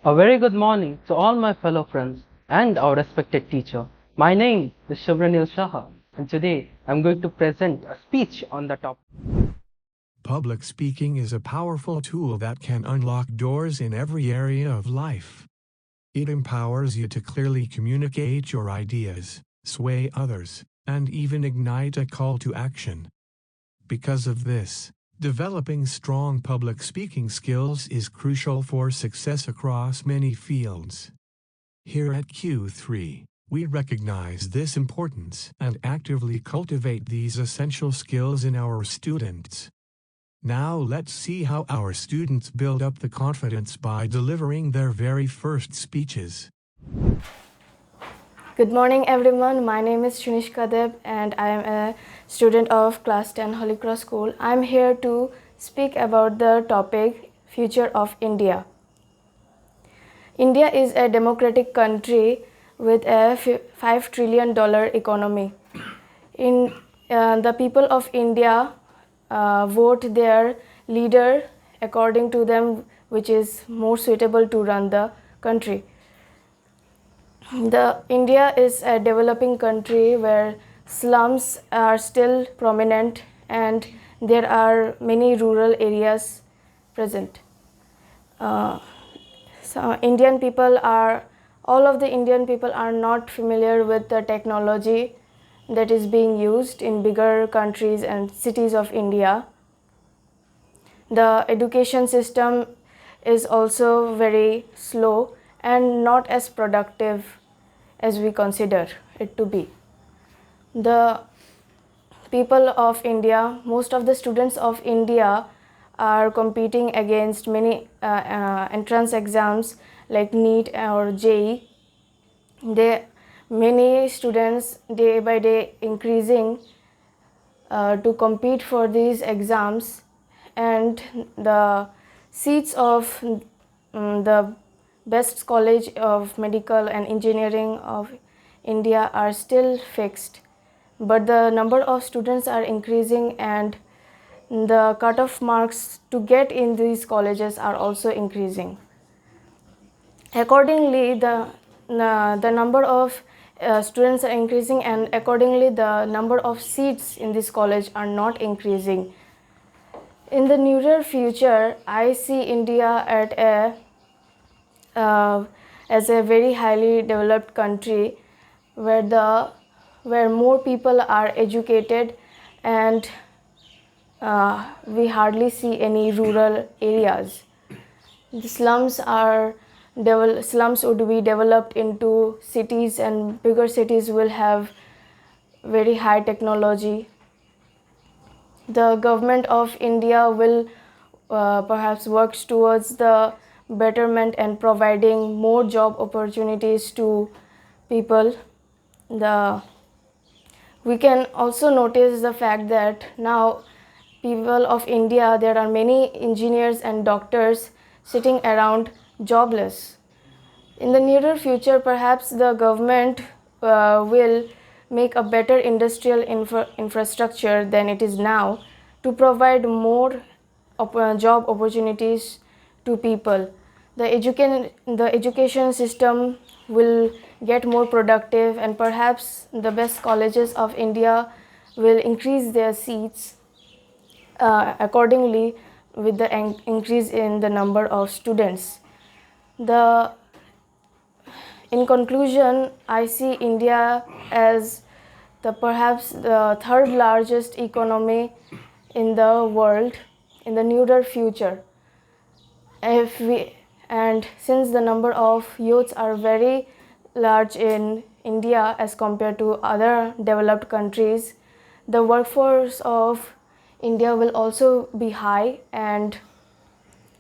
A very good morning to all my fellow friends and our respected teacher. My name is Shibnagar, and today I'm going to present a speech on the topic. Public speaking is a powerful tool that can unlock doors in every area of life. It empowers you to clearly communicate your ideas, sway others, and even ignite a call to action. Because of this, developing strong public speaking skills is crucial for success across many fields. Here at Q3, we recognize this importance and actively cultivate these essential skills in our students. Now let's see how our students build up the confidence by delivering their very first speeches. Good morning everyone, my name is Shibnagar and I am a student of class 10 Holy Cross School. I am here to speak about the topic Future of India. India is a democratic country with a $5 trillion economy. The people of India vote their leader according to them, which is more suitable to run the country. India is a developing country where slums are still prominent and there are many rural areas present. All of the Indian people are not familiar with the technology that is being used in bigger countries and cities of India. The education system is also very slow and not as productive as we consider it to be. The people of India, most of the students of India are competing against many entrance exams like NEET or JEE. Many students day by day increasing to compete for these exams, and the seats of the best college of medical and engineering of India are still fixed, but the number of students are increasing and the cutoff marks to get in these colleges are also increasing. Accordingly, the number of students are increasing, and accordingly the number of seats in this college are not increasing. In the nearer future, I see India as a very highly developed country where more people are educated, and we hardly see any rural areas. The slums would be developed into cities, and bigger cities will have very high technology. The government of India will perhaps work towards the betterment and providing more job opportunities to people. We can also notice the fact that now people of India, there are many engineers and doctors sitting around jobless. In the nearer future, perhaps the government will make a better industrial infrastructure than it is now to provide more job opportunities to people. The education system will get more productive, and perhaps the best colleges of India will increase their seats accordingly with the increase in the number of students. In conclusion, I see India as perhaps the third largest economy in the world in the nearer future. And since the number of youths are very large in India as compared to other developed countries, the workforce of India will also be high, and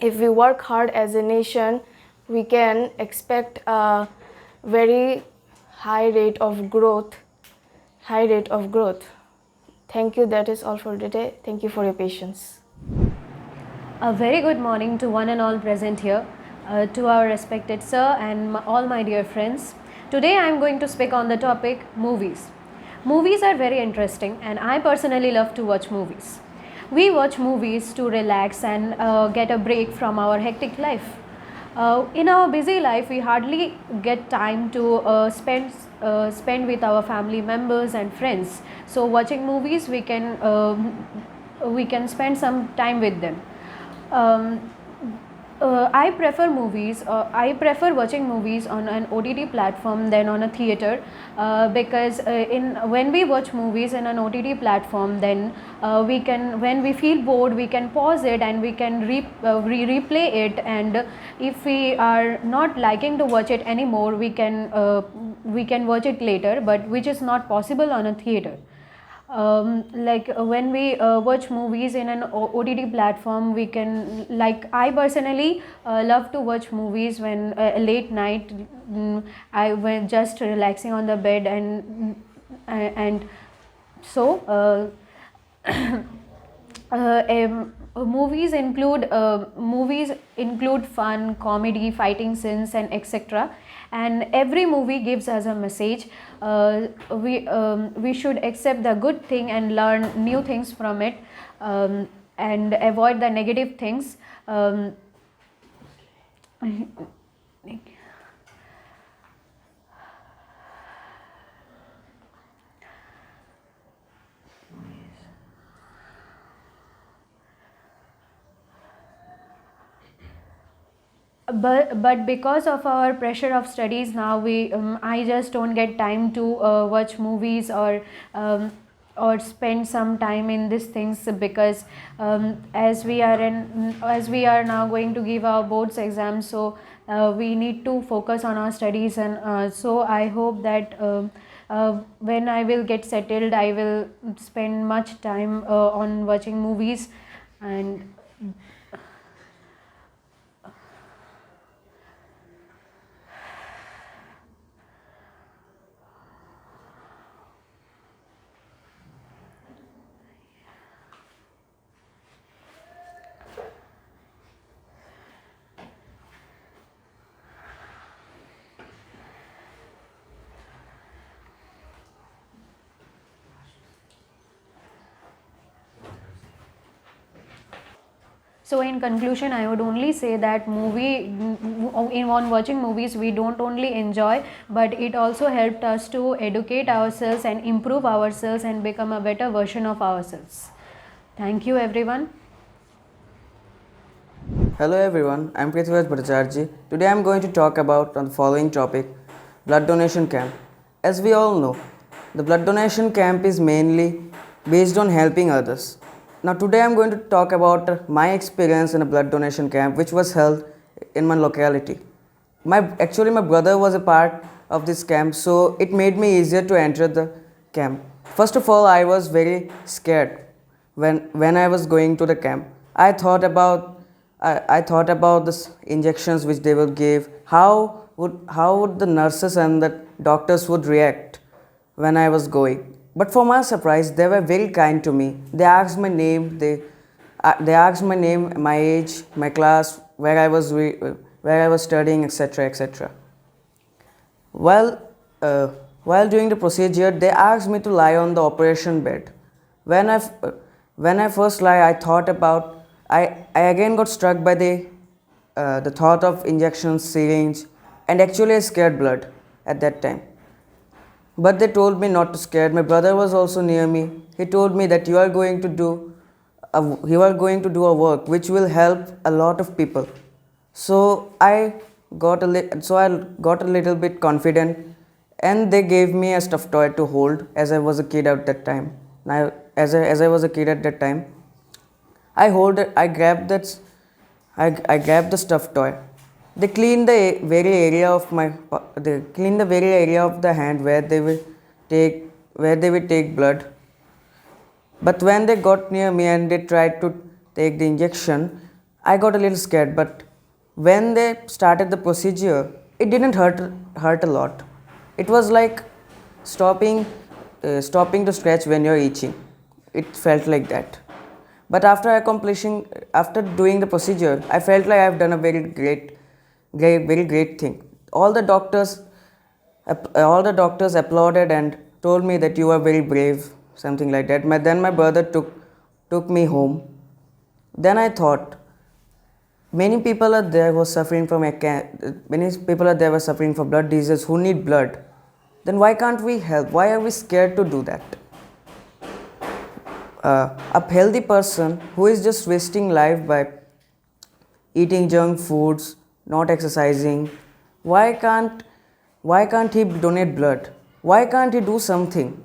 if we work hard as a nation, we can expect a very high rate of growth. Thank you. That is all for today. Thank you for your patience. A very good morning to one and all present here, to our respected sir and all my dear friends. Today I am going to speak on the topic movies. Movies are very interesting, and I personally love to watch movies. We watch movies to relax and get a break from our hectic life. In our busy life, we hardly get time to spend with our family members and friends. So watching movies, we can spend some time with them. um, I prefer movies. I prefer watching movies on an OTT platform than on a theater, because in when we watch movies in an OTT platform, then we can, when we feel bored, we can pause it and we can replay it. And if we are not liking to watch it anymore, we can watch it later, but which is not possible on a theater. Like when we watch movies in an OTT platform, we can, like I personally love to watch movies when late night, I when just relaxing on the bed, and so movies include fun, comedy, fighting scenes, and etc. And every movie gives us a message. We should accept the good thing and learn new things from it, and avoid the negative things. But because of our pressure of studies now, I just don't get time to watch movies, or spend some time in these things, because as we are now going to give our boards exams, so we need to focus on our studies. And so I hope that when I will get settled, I will spend much time on watching movies. And so in conclusion, I would only say that on watching movies, we don't only enjoy, but it also helped us to educate ourselves and improve ourselves and become a better version of ourselves. Thank you, everyone. Hello everyone, I am Kerchowmuhuni Bhattacharya. Today I am going to talk about on the following topic, blood donation camp. As we all know, the blood donation camp is mainly based on helping others. Now today I am going to talk about my experience in a blood donation camp which was held in my locality. Actually my brother was a part of this camp, so it made me easier to enter the camp. First of all, I was very scared when I was going to the camp. I thought about the injections which they would give. How would the nurses and the doctors would react when I was going? But for my surprise, they were very kind to me. They asked my name, my age, my class, where I was studying, etc., etc. While doing the procedure, they asked me to lie on the operation bed. When I first lie, I again got struck by the thought of injections, syringe, and actually I scared blood at that time. But they told me not to scare. My brother was also near me. He told me that you are going to do a work which will help a lot of people. So I got a little bit confident, and they gave me a stuffed toy to hold as I was a kid at that time. As I was a kid at that time, I grabbed the stuffed toy. They cleaned the very area of the hand where they will take blood. But when they got near me and they tried to take the injection, I got a little scared. But when they started the procedure, it didn't hurt a lot. It was like stopping to stretch when you're itching. It felt like that. But after doing the procedure, I felt like I've done a very great thing. All the doctors applauded and told me that you are very brave, something like that. Then my brother took me home. Then I thought, many people are there who are suffering from many people are there who are suffering from blood diseases who need blood. Then why can't we help? Why are we scared to do that? A healthy person who is just wasting life by eating junk foods, not exercising, why can't he donate blood? Why can't he do something?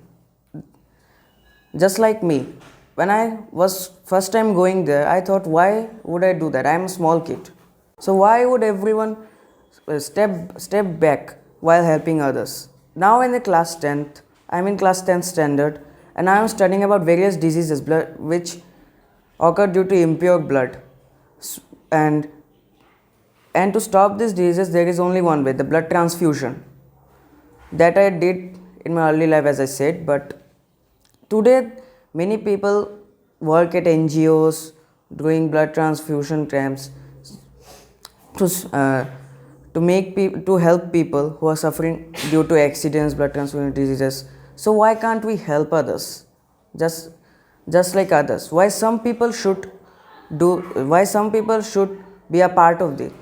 Just like me, when I was first time going there, I thought, why would I do that? I am a small kid. So why would everyone step back while helping others? Now in the class 10th, I am in class 10th standard, and I am studying about various diseases which occur due to impure blood. And to stop these diseases, there is only one way: the blood transfusion. That I did in my early life, as I said, but today many people work at NGOs doing blood transfusion camps to help people who are suffering due to accidents, blood transfusion diseases. So why can't we help others just like others? Why some people should be a part of this?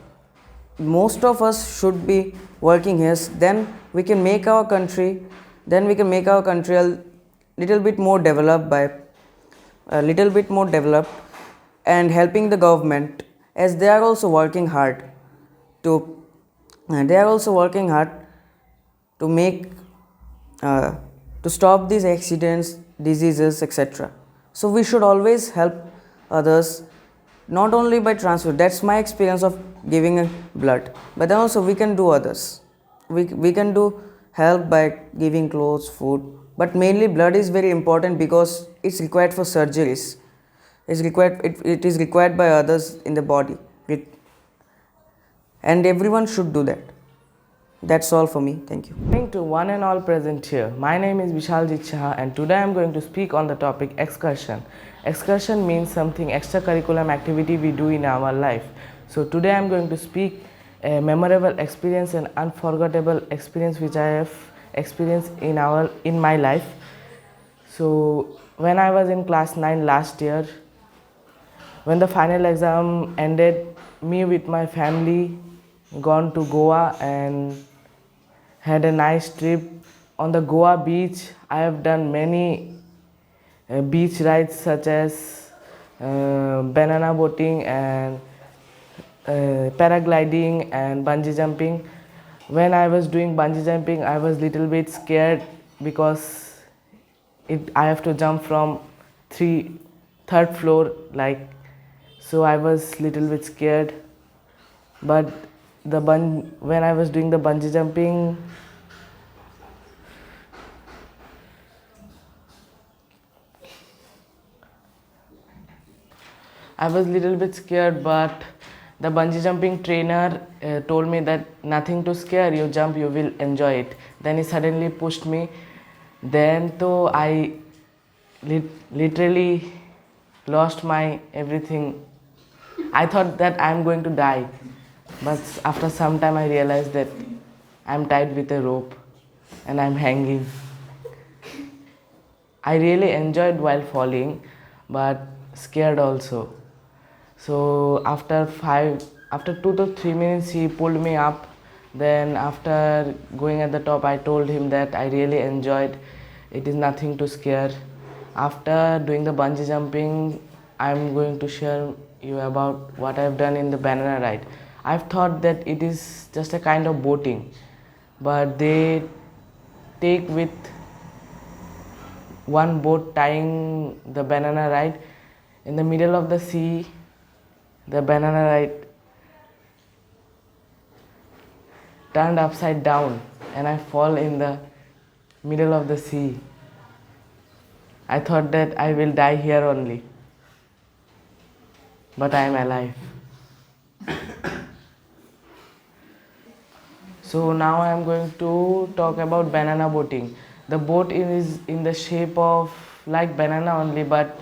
Most of us should be working here. Then we can make our country a little bit more developed and helping the government, as they are also working hard to make to stop these accidents, diseases, etc. So we should always help others, not only by transfer. That's my experience of giving blood, but then also we can do others. We can do help by giving clothes, food, but mainly blood is very important because it's required for surgeries. It is required by others in the body, and everyone should do that. That's all for me. Thank you. Good morning to one and all present here. My name is Vishaljit Shah, and today I am going to speak on the topic excursion. Excursion means something extracurricular activity we do in our life. So today I am going to speak a memorable experience and unforgettable experience which I have experienced in my life. So when I was in class 9 last year, when the final exam ended, me with my family gone to Goa and had a nice trip. On the Goa beach, I have done many beach rides such as banana boating and paragliding and bungee jumping. When I was doing bungee jumping, I was little bit scared because I have to jump from third floor, so I was little bit scared. But when I was doing the bungee jumping, I was little bit scared, but the bungee jumping trainer told me that nothing to scare, you jump, you will enjoy it. Then he suddenly pushed me. Then though I literally lost my everything. I thought that I am going to die, but after some time I realized that I am tied with a rope and I am hanging. I really enjoyed while falling, but scared also. So after 2 to 3 minutes he pulled me up. Then after going at the top, I told him that I really enjoyed. It is nothing to scare. After doing the bungee jumping, I am going to share you about what I have done in the banana ride. I've thought that it is just a kind of boating, but they take with one boat tying the banana ride in the middle of the sea. The banana ride turned upside down and I fall in the middle of the sea. I thought that I will die here only, but I am alive. So now I am going to talk about banana boating. The boat is in the shape of like banana only, but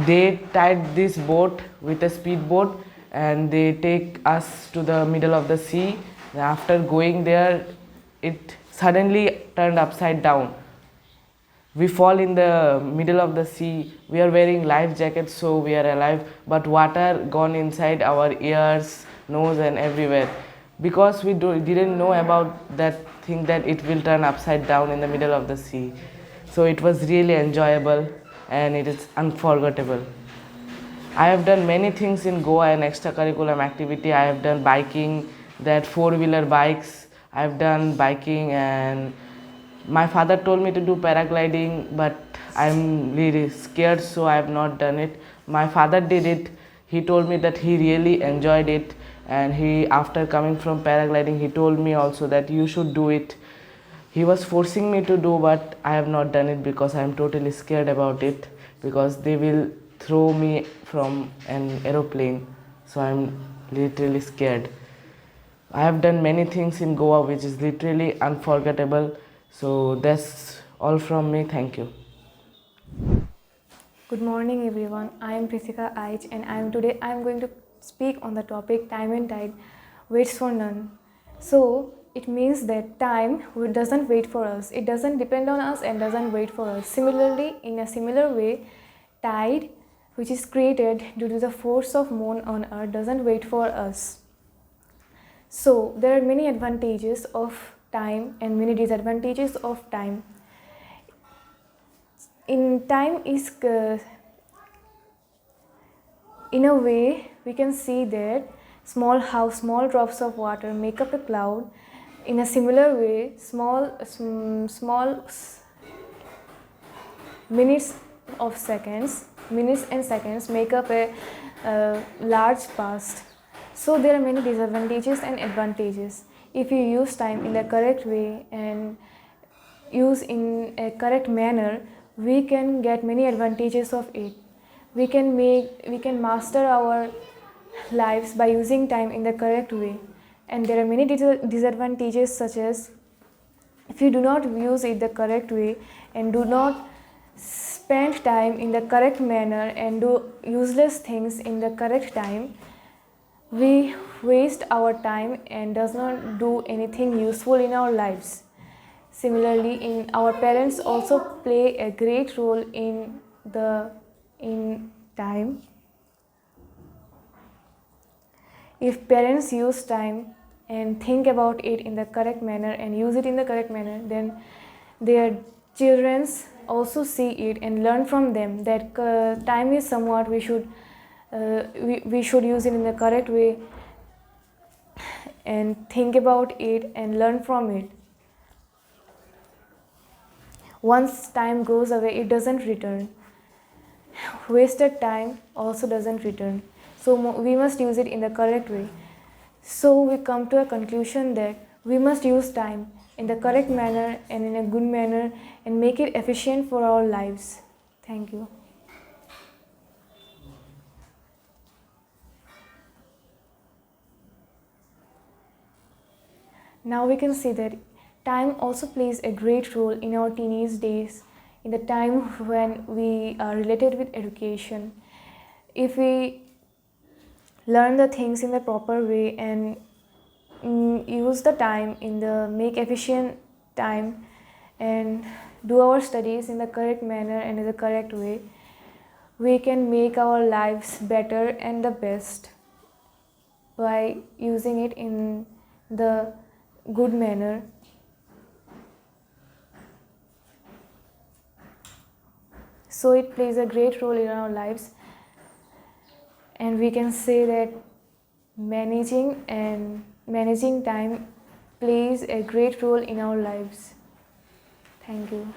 they tied this boat with a speedboat and they take us to the middle of the sea. After going there, it suddenly turned upside down. we fall in the middle of the sea. We are wearing life jackets so we are alive, but water gone inside our ears, nose and everywhere, because we didn't know about that thing that it will turn upside down in the middle of the sea. So it was really enjoyable and it is unforgettable. I have done many things in Goa and extracurricular activity. I have done biking, that four-wheeler bikes. I have done biking, and my father told me to do paragliding, but I'm really scared, so I have not done it. My father did it. He told me that he really enjoyed it, and after coming from paragliding, he told me also that you should do it. He was forcing me to do, but I have not done it because I am totally scared about it, because they will throw me from an aeroplane, so I am literally scared. I have done many things in Goa which is literally unforgettable. So that's all from me. Thank you. Good morning everyone. I am Prisika Aich and I am going to speak on the topic time and tide waits for none. So it means that time doesn't wait for us. It doesn't depend on us and doesn't wait for us. Similarly, in a similar way, tide, which is created due to the force of moon on earth, doesn't wait for us. So there are many advantages of time and many disadvantages of time. In time is in a way we can see that small drops of water make up a cloud. In a similar way, small minutes and seconds make up a large past. So there are many disadvantages and advantages. If you use time in the correct way and use in a correct manner, we can get many advantages of it. We can master our lives by using time in the correct way. And there are many disadvantages, such as if you do not use it the correct way and do not spend time in the correct manner and do useless things in the correct time, we waste our time and does not do anything useful in our lives. Similarly, our parents also play a great role in time. If parents use time and think about it in the correct manner and use it in the correct manner, then their children also see it and learn from them that time is somewhat we should use it in the correct way and think about it and learn from it. Once time goes away, it doesn't return. Wasted time also doesn't return. So we must use it in the correct way. So we come to a conclusion that we must use time in the correct manner and in a good manner and make it efficient for our lives. Thank you. Now we can see that time also plays a great role in our teenage days, in the time when we are related with education. If we learn the things in the proper way and use the time in the make efficient time and do our studies in the correct manner and in the correct way, we can make our lives better and the best by using it in the good manner. So it plays a great role in our lives, and we can say that managing time plays a great role in our lives. Thank you.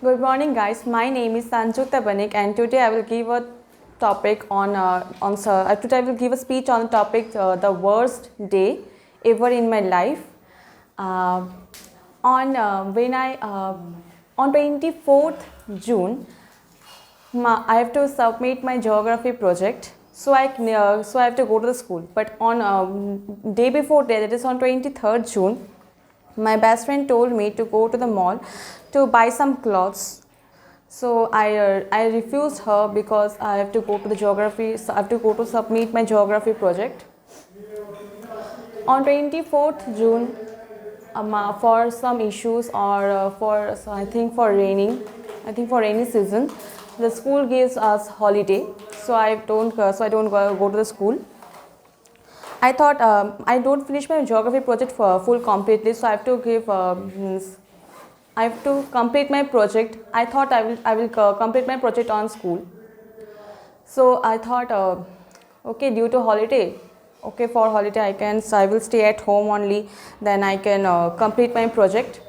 Good morning, guys. My name is Sanjukta Banik, and today I will give a topic today I will give a speech on the topic the worst day ever in my life. On 24th June, I have to submit my geography project. So I have to go to the school. But on day before that, that is on 23rd June, my best friend told me to go to the mall to buy some clothes. So I refused her because I have to go to the geography. So I have to go to submit my geography project. On 24th June, for some issues or I think for rainy season, the school gives us holiday. So I don't go to the school. I thought I don't finish my geography project for full completely, so I have to give I have to complete my project. I thought I will complete my project on school. So I thought, okay, due to holiday, okay, for holiday I will stay at home only. Then I can complete my project.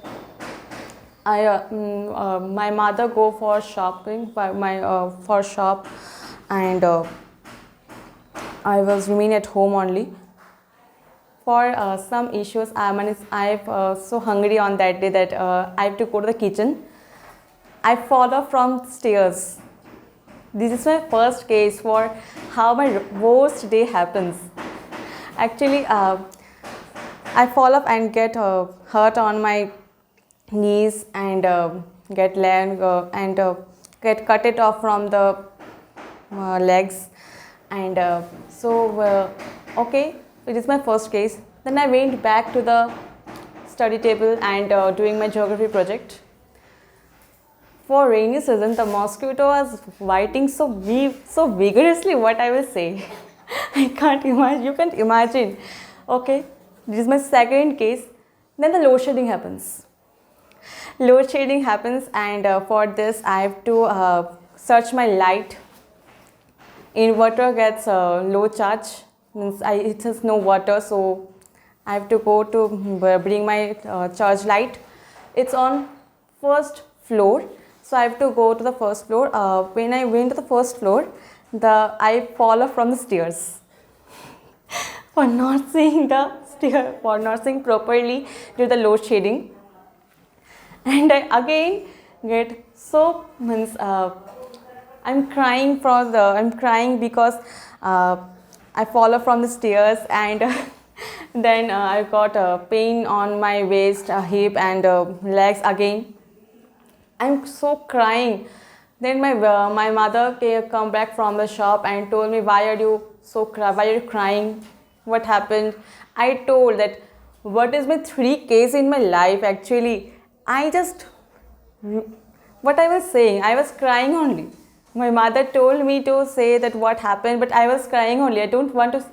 My mother go for shopping for shop, and I was remain at home only. For some issues, I'm so hungry on that day that I have to go to the kitchen. I fall off from stairs. This is my first case for how my worst day happens. Actually, I fall off and get hurt on my knees and get cut it off from the legs, and okay, it is my first case. Then I went back to the study table and doing my geography project. For rainy season, the mosquito was biting so vigorously. What I will say, I can't imagine. You can't imagine. Okay, this is my second case. Then the load shedding happens. Load shedding happens, and for this I have to search my light. Inverter gets low charge. Means it has no water, so I have to go to bring my charge light. It's on first floor. So I have to go to the first floor. When I went to the first floor, I fall off from the stairs for not seeing the stair, for not seeing properly due to the load shedding. And I again get so I'm crying because I fall off from the stairs, and then I got pain on my waist, hip, and legs again. I'm so crying. Then my mother come back from the shop and told me, why are you crying? What happened? I told that what is my 3 case in my life. Actually, what I was saying, I was crying only. My mother told me to say that what happened, but I was crying only. I don't want to,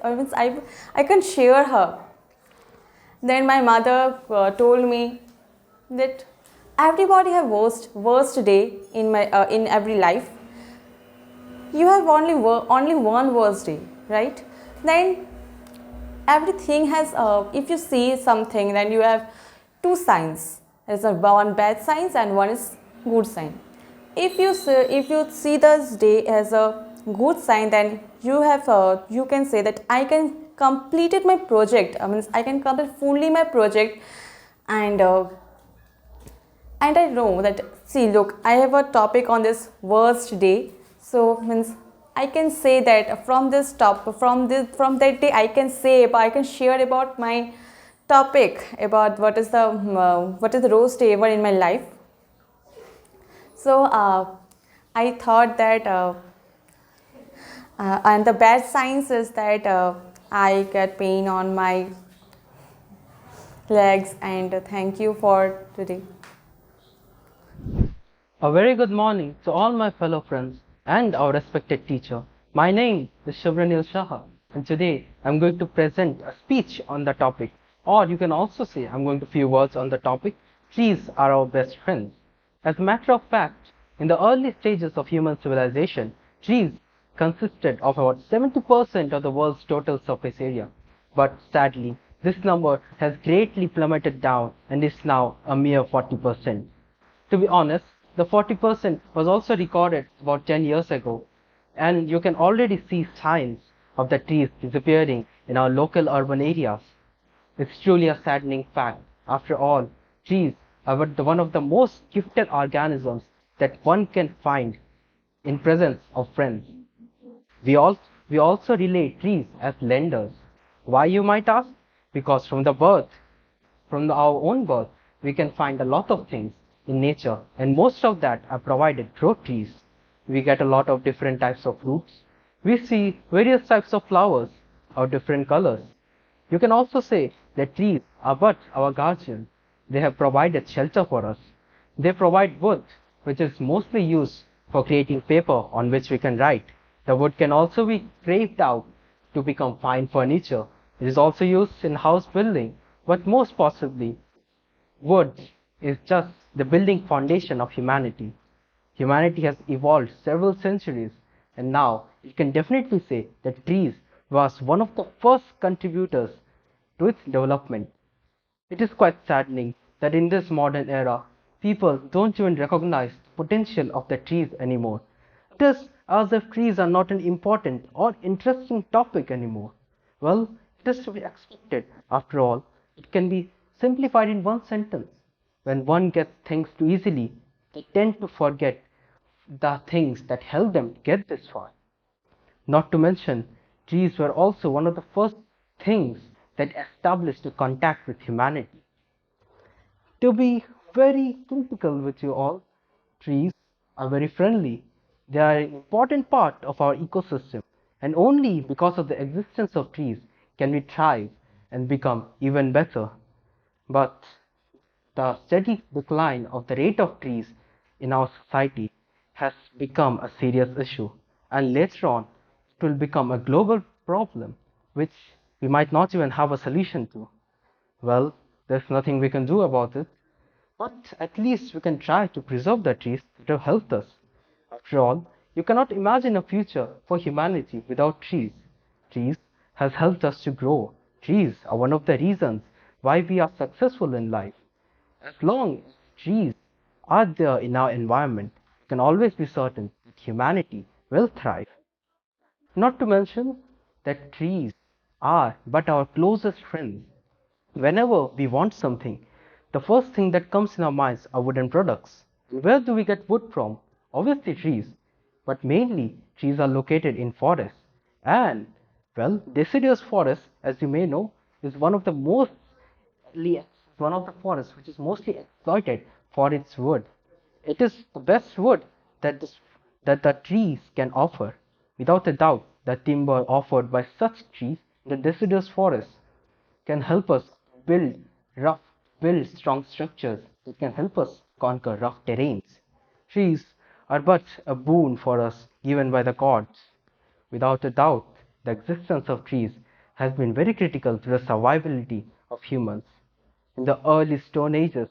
I can't share her. Then my mother told me that everybody have worst day in every life. You have only one worst day, right? Then everything has if you see something, then you have 2 signs. There's one bad sign and one is good sign. If you see this day as a good sign, then you can say that I can completed my project. I can complete fully my project, and I know that, see, look, I have a topic on this worst day. So I can say that from that day I can share about my topic, about what is the worst day ever in my life. So I thought that and the bad signs is that I get pain on my legs, and thank you for today. A very good morning to all my fellow friends and our respected teacher. My name is Shibnagar, and today I'm going to present a speech on the topic, or you can also say I'm going to few words on the topic, trees are our best friends. As a matter of fact, in the early stages of human civilization, trees consisted of about 70% of the world's total surface area. But sadly, this number has greatly plummeted down and is now a mere 40%. To be honest, the 40% was also recorded about 10 years ago, and you can already see signs of the trees disappearing in our local urban areas. It's truly a saddening fact. After all, trees are one of the most gifted organisms that one can find in presence of friends. We also relate trees as lenders. Why, you might ask? Because from our own birth, we can find a lot of things in nature, and most of that are provided through trees. We get a lot of different types of fruits. We see various types of flowers of different colors. You can also say that trees are but our guardians. they have provided shelter for us. They provide wood, which is mostly used for creating paper on which we can write. The wood can also be carved out to become fine furniture. It is also used in house building, but most possibly, wood is just the building foundation of humanity. Humanity has evolved several centuries, and now you can definitely say that trees was one of the first contributors to its development. It is quite saddening that in this modern era, people don't even recognize the potential of the trees anymore. It is as if trees are not an important or interesting topic anymore. Well, it is to be expected. After all, it can be simplified in one sentence. When one gets things too easily, they tend to forget the things that help them get this far. Not to mention, trees were also one of the first things that established a contact with humanity. To be very critical with you all, trees are very friendly. They are an important part of our ecosystem, and only because of the existence of trees can we thrive and become even better. But the steady decline of the rate of trees in our society has become a serious issue, and later on it will become a global problem which we might not even have a solution to. Well, there's nothing we can do about it, but at least we can try to preserve the trees that have helped us. After all, you cannot imagine a future for humanity without trees. Trees has helped us to grow. Trees are one of the reasons why we are successful in life. As long as trees are there in our environment, you can always be certain that humanity will thrive. Not to mention that trees are but our closest friends. Whenever we want something, the first thing that comes in our minds are wooden products. And where do we get wood from? Obviously trees, but mainly trees are located in forests. And well, deciduous forest, as you may know, is one of the forests which is mostly exploited for its wood. It is the best wood that the trees can offer. Without a doubt, the timber offered by such trees in the deciduous forest can help us build rough, build strong structures that can help us conquer rough terrains. Trees are but a boon for us given by the gods. Without a doubt, the existence of trees has been very critical to the survivability of humans. In the early Stone Ages,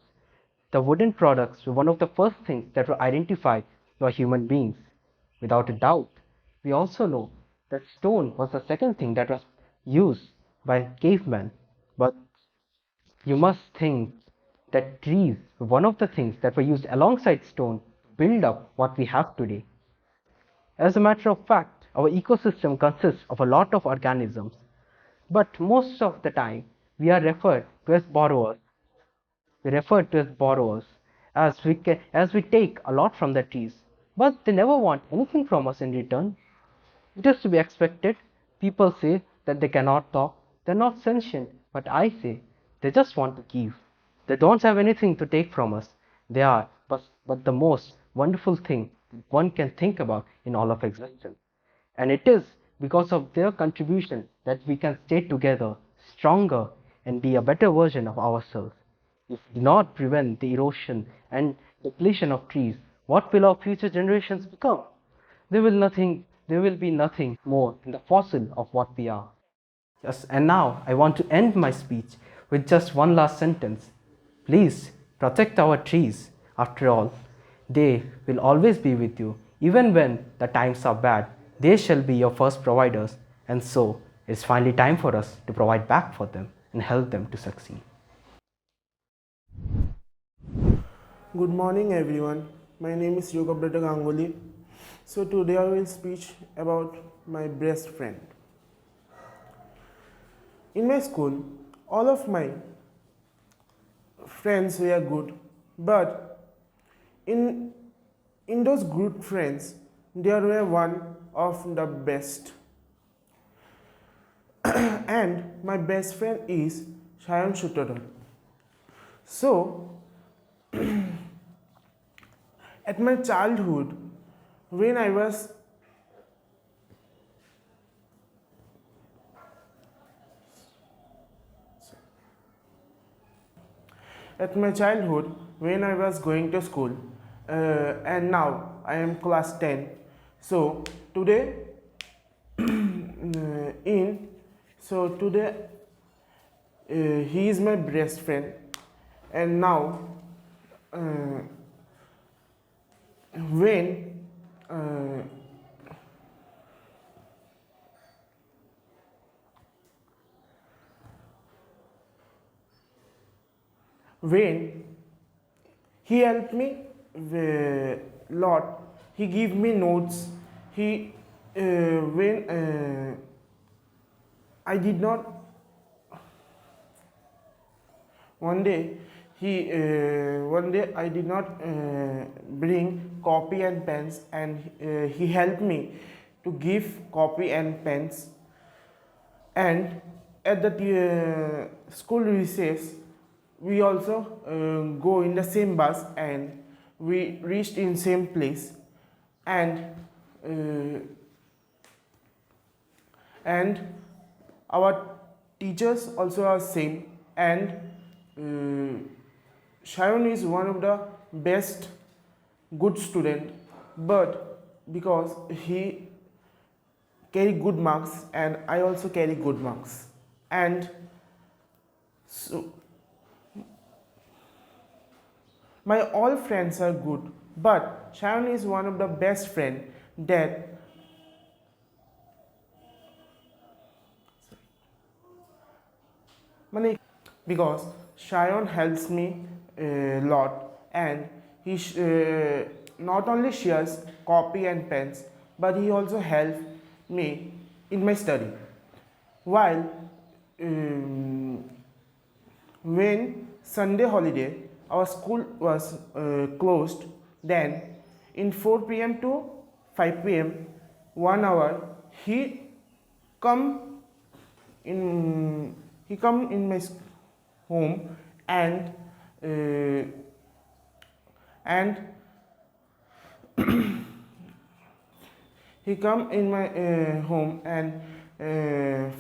the wooden products were one of the first things that were identified by human beings. Without a doubt, we also know that stone was the second thing that was used by cavemen. But you must think that trees were one of the things that were used alongside stone to build up what we have today. As a matter of fact, our ecosystem consists of a lot of organisms, but most of the time we are referred to as borrowers. We refer to as borrowers as we take a lot from the trees, but they never want anything from us in return. It is to be expected. People say that they cannot talk, they're not sentient, but I say they just want to give. They don't have anything to take from us. They are but the most wonderful thing one can think about in all of existence. And it is because of their contribution that we can stay together, stronger, and be a better version of ourselves. If we do not prevent the erosion and depletion of trees, what will our future generations become? There will be nothing more than the fossil of what we are. Yes, and now I want to end my speech with just one last sentence. Please protect our trees. After all, they will always be with you. Even when the times are bad, they shall be your first providers. And so, it's finally time for us to provide back for them and help them to succeed. Good morning everyone. My name is Yogabrata Ganguly. So today I will speak about my best friend. In my school, all of my friends were good, but in those good friends, there were one of the best. And my best friend is Shayan Sutradhar. So, at my childhood, when I was at my childhood when I was going to school, and now I am class 10. So today, he is my best friend, and now when when he helped me a lot, he gave me notes. He when I did not one day I did not bring copy and pens, and he helped me to give copy and pens. And at the school recess, we also go in the same bus, and we reached in same place, and our teachers also are same, and Shayon is one of the best good student, but because he carry good marks and I also carry good marks, and so my all friends are good, but Shayon is one of the best friend that because Shayon helps me a lot, and he not only shares copy and pens, but he also helps me in my study. While when Sunday holiday, our school was closed, then in 4 p.m. to 5 p.m. 1 hour he come in my home, and he come in my home, and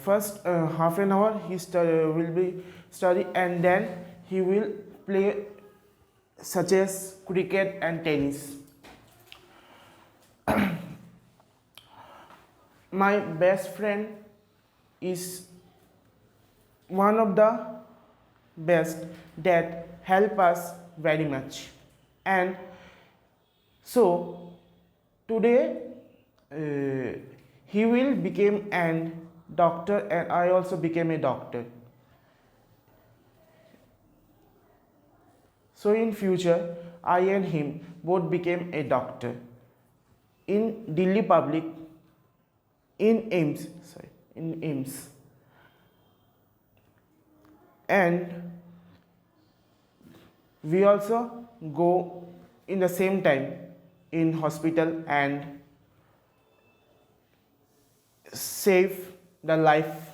first half an hour he will be study, and then he will play such as cricket and tennis. My best friend is one of the best that help us very much, and so today he will become an doctor, and I also became a doctor. So in future I and him both became a doctor in Delhi Public, in AIIMS. And we also go in the same time in hospital and save the life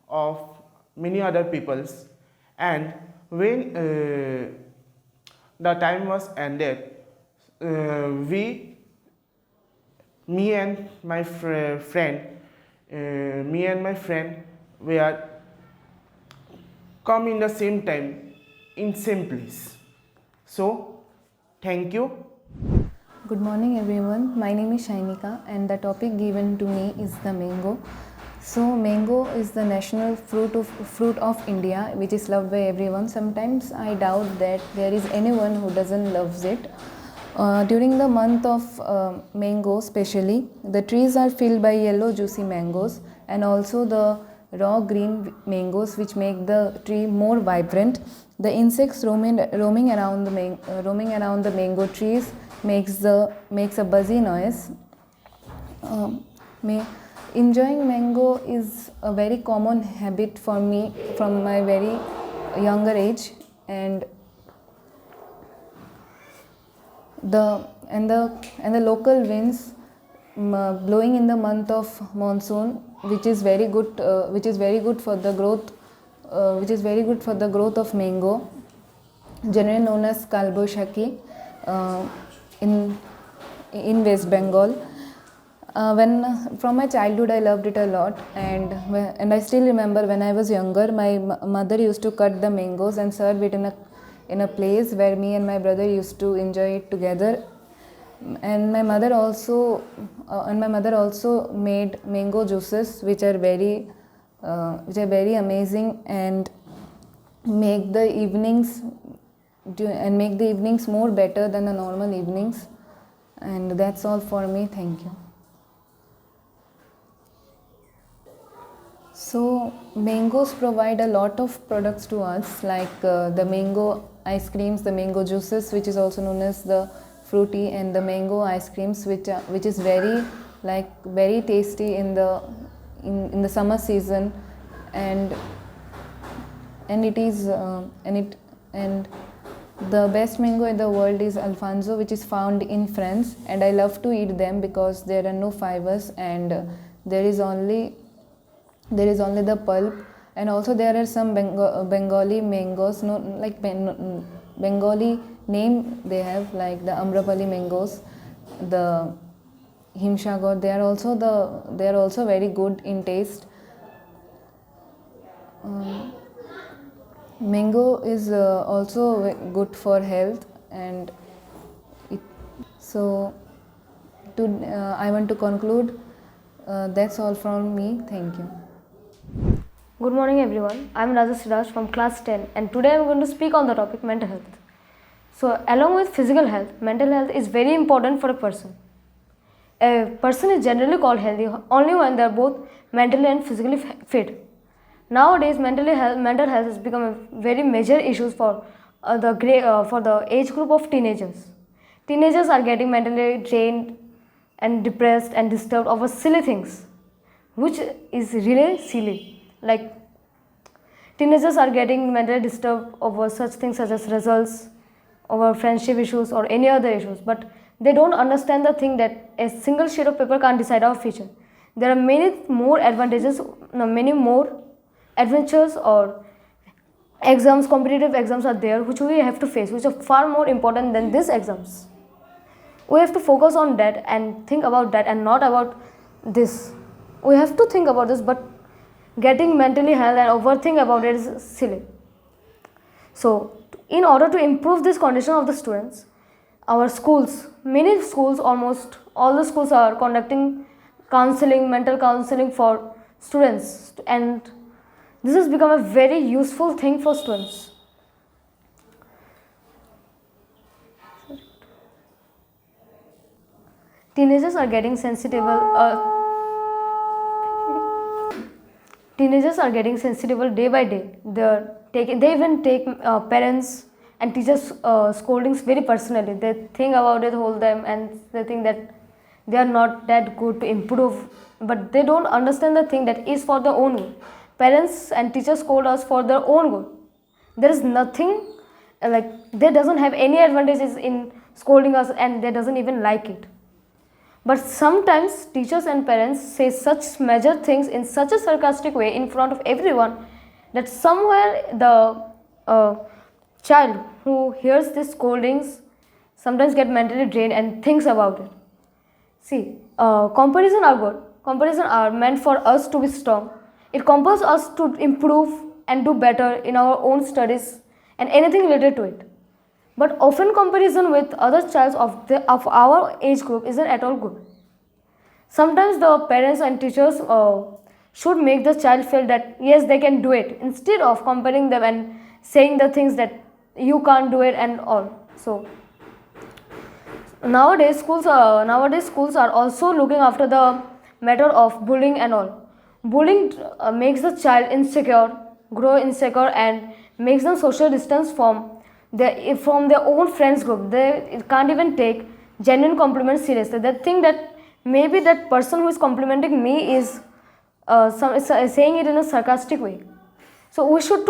of many other peoples. And when the time was ended, me and my friend were come in the same time in same place. So thank you. Good morning everyone, my name is Shainika, and the topic given to me is the mango. So mango is the national fruit of India, which is loved by everyone. Sometimes I doubt that there is anyone who doesn't love it. During the month of mango especially, the trees are filled by yellow juicy mangoes, and also the raw green mangoes, which make the tree more vibrant. The insects roaming around the mango trees makes a buzzy noise. Enjoying mango is a very common habit for me from my very younger age, and the local winds blowing in the month of monsoon, which is very good for the growth of mango, generally known as Kalboshaki in West Bengal. From my childhood I loved it a lot, and I still remember when I was younger, my mother used to cut the mangoes and serve it in a place where me and my brother used to enjoy it together. And my mother also made mango juices, which are very amazing and make the evenings more better than the normal evenings. And that's all for me. Thank you. So mangoes provide a lot of products to us, like the mango ice creams, the mango juices, which is also known as the fruity, and the mango ice creams, which is very tasty in the summer season, and the best mango in the world is Alfonso, which is found in France, and I love to eat them because there are no fibers, and there is only the pulp. And also there are some Bengali mangoes, Bengali name they have, like the Amrapali mangoes, the Himsagar. They are also very good in taste. Mango is also good for health, and I want to conclude. That's all from me. Thank you. Good morning everyone, I am Raja Siraj from class 10, and today I am going to speak on the topic mental health. So along with physical health, mental health is very important for a person. A person is generally called healthy only when they are both mentally and physically fit. Nowadays mental health has become a very major issue for the age group of teenagers. Teenagers are getting mentally drained and depressed and disturbed over silly things, which is really silly. Like teenagers are getting mentally disturbed over such things such as results, over friendship issues or any other issues, but they don't understand the thing that a single sheet of paper can't decide our future. There are many more advantages, many more adventures or exams, competitive exams are there which we have to face, which are far more important than these exams. We have to focus on that and think about that and not about this. We have to think about this, but getting mentally ill and overthink about it is silly. So in order to improve this condition of the students, our schools, many schools, almost all the schools are conducting counseling, mental counseling for students, and this has become a very useful thing for students. Teenagers are getting sensitive day by day. They even take parents and teachers scoldings very personally. They think about it whole time and they think that they are not that good to improve, but they don't understand the thing that is for their own good. Parents and teachers scold us for their own good. There is nothing they doesn't have any advantages in scolding us, and they doesn't even like it. But sometimes teachers and parents say such major things in such a sarcastic way in front of everyone that somewhere the child who hears these scoldings sometimes get mentally drained and thinks about it. See, comparison are good. Comparison are meant for us to be strong. It compels us to improve and do better in our own studies and anything related to it. But often comparison with other childs of our age group isn't at all good. Sometimes the parents and teachers should make the child feel that yes, they can do it, instead of comparing them and saying the things that you can't do it and all. So nowadays schools are also looking after the matter of bullying and all. Bullying makes the child insecure, grow insecure, and makes them social distance from their own friends group. They can't even take genuine compliments seriously. They think that maybe that person who is complimenting me is saying it in a sarcastic way. So we should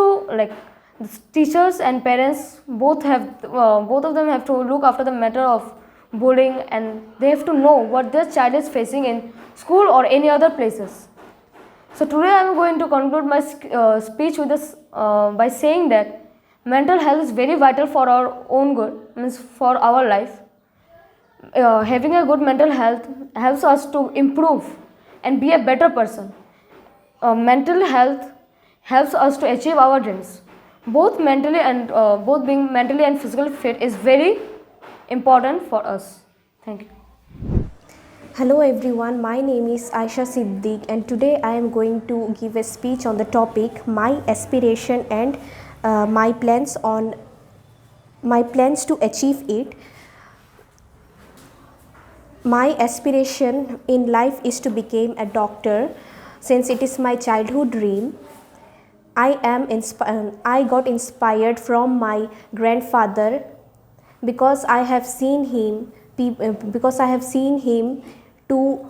teachers and parents both of them have to look after the matter of bullying, and they have to know what their child is facing in school or any other places. So today I am going to conclude my speech with this by saying that mental health is very vital for our own good, means for our life. Having a good mental health helps us to improve and be a better person. Mental health helps us to achieve our dreams. both being mentally and physically fit is very important for us. Thank you. Hello everyone, my name is Aisha Siddiq and today I am going to give a speech on the topic my aspiration and my plans to achieve it. My aspiration in life is to become a doctor since it is my childhood dream. I got inspired from my grandfather because I have seen him to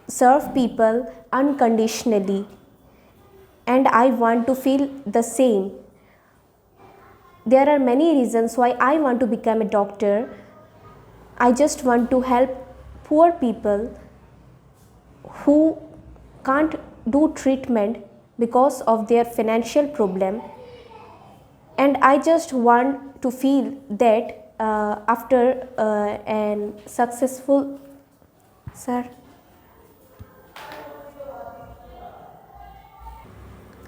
serve people unconditionally, and I want to feel the same. There are many reasons why I want to become a doctor. I just want to help poor people who can't do treatment because of their financial problem, and I just want to feel that after an successful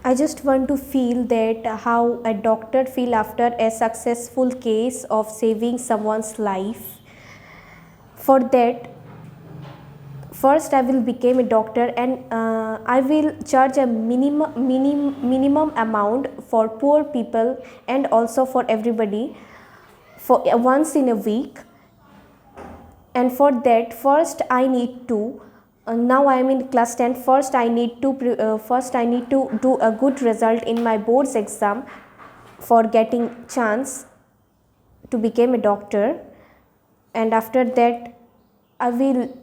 I just want to feel that how a doctor feel after a successful case of saving someone's life. For that, first I will become a doctor, and I will charge a minimum amount for poor people and also for everybody for once in a week. And for that, first I need to now I am in class 10. First I need to do a good result in my boards exam for getting chance to become a doctor, and after that I will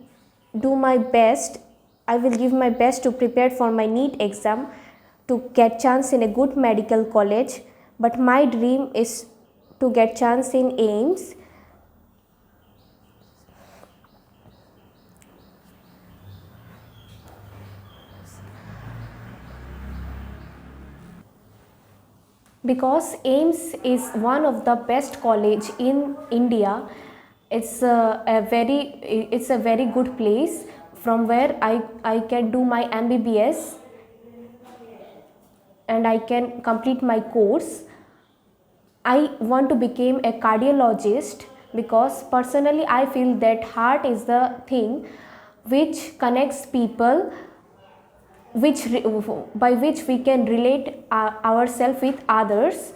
do my best. I will give my best to prepare for my NEET exam to get chance in a good medical college, but my dream is to get chance in AIIMS. Because AIIMS is one of the best college in India. It's a very good place from where I can do my MBBS and I can complete my course. I want to become a cardiologist because personally I feel that heart is the thing which connects people, by which we can relate ourselves with others.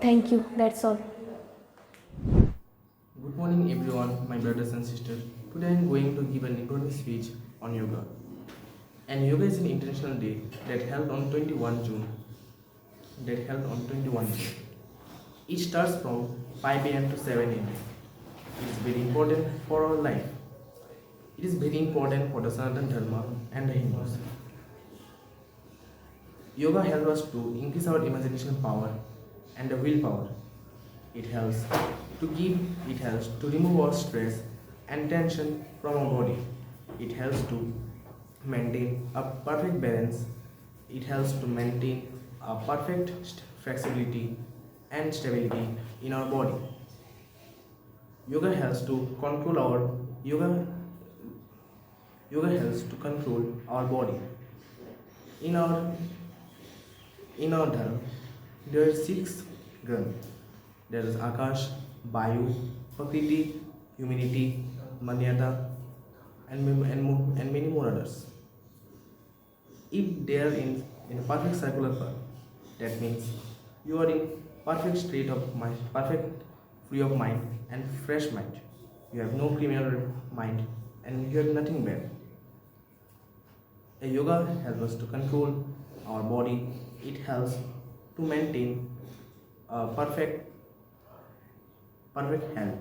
Thank you. That's all. Good morning everyone, my brothers and sisters. Today I am going to give an important speech on yoga. And yoga is an international day that held on 21 June. It starts from 5 am to 7 am. It is very important for our life. It is very important for the Sanatana Dharma and the Hindus. Yoga helps us to increase our imagination power and the willpower. It helps to remove our stress and tension from our body. It helps to maintain a perfect balance. It helps to maintain a perfect flexibility and stability in our body. Yoga helps to control our body. In our dharma, there are 6 granths. There is Akash, Vayu, Prakriti, Humanity, Manyata, and many more others. If they are in a perfect circular path, that means you are in perfect state of mind, perfect free of mind and fresh mind. You have no criminal mind and you have nothing bad. A yoga helps us to control our body. It helps to maintain a perfect health.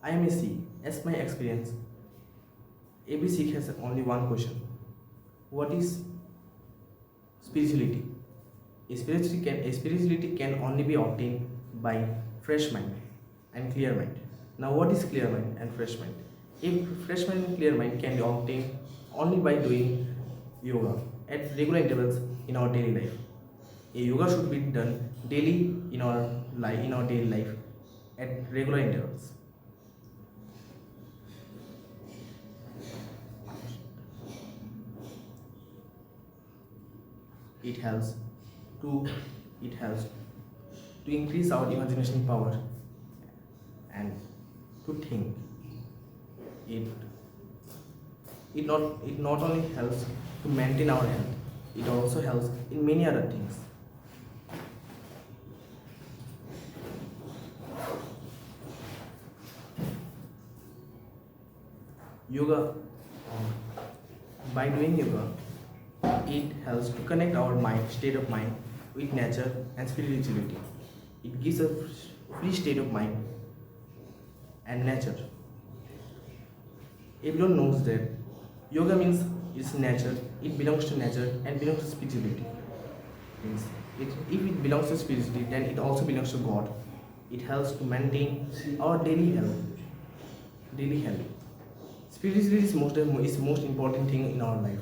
I am a Sikh. As my experience, every Sikh has only one question: what is spirituality? Spirituality can only be obtained by fresh mind and clear mind. Now, what is clear mind and fresh mind? If fresh mind and clear mind can be obtained only by doing yoga at regular intervals in our daily life. A yoga should be done daily in our daily life at regular intervals. It helps to increase our imagination power and to think. It not only helps to maintain our health, it also helps in many other things. Yoga, by doing yoga, it helps to connect our state of mind with nature and spirituality. It gives a free state of mind and nature. Everyone knows that yoga means it's nature, it belongs to nature and belongs to spirituality. If it belongs to spirituality, then it also belongs to God. It helps to maintain our daily health. Spirituality is most important thing in our life.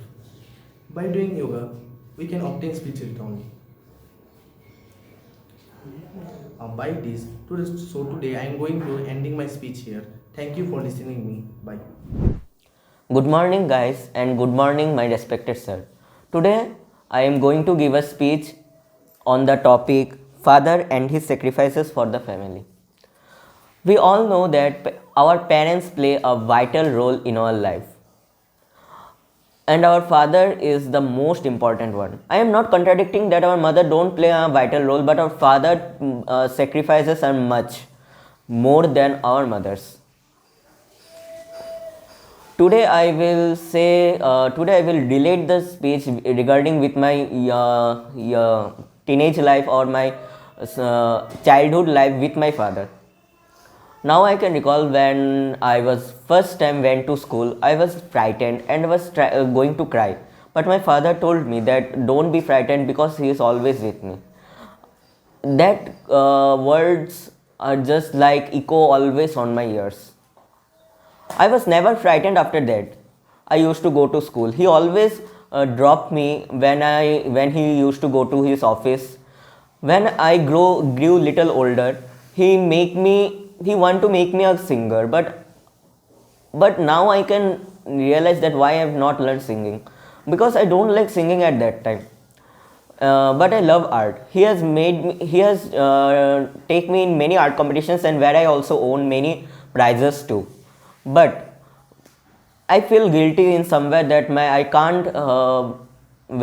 By doing yoga, we can obtain spirituality only. By this, so today I am going to ending my speech here. Thank you for listening me. Bye. Good morning guys and good morning my respected sir. Today I am going to give a speech on the topic father and his sacrifices for the family. We all know that our parents play a vital role in our life. And our father is the most important one. I am not contradicting that our mother don't play a vital role, but our father sacrifices are much more than our mothers. Today I will relate the speech regarding with my teenage life or my childhood life with my father. Now I can recall when I was first time went to school, I was frightened and was going to cry. But my father told me that don't be frightened because he is always with me. That words are just like echo always on my ears. I was never frightened after that. I used to go to school. He always dropped me when he used to go to his office. When I grew little older, he want to make me a singer, but now I can realize that why I have not learned singing, because I don't like singing at that time. But I love art. He has take me in many art competitions and where I also own many prizes too. But I feel guilty in somewhere that I can't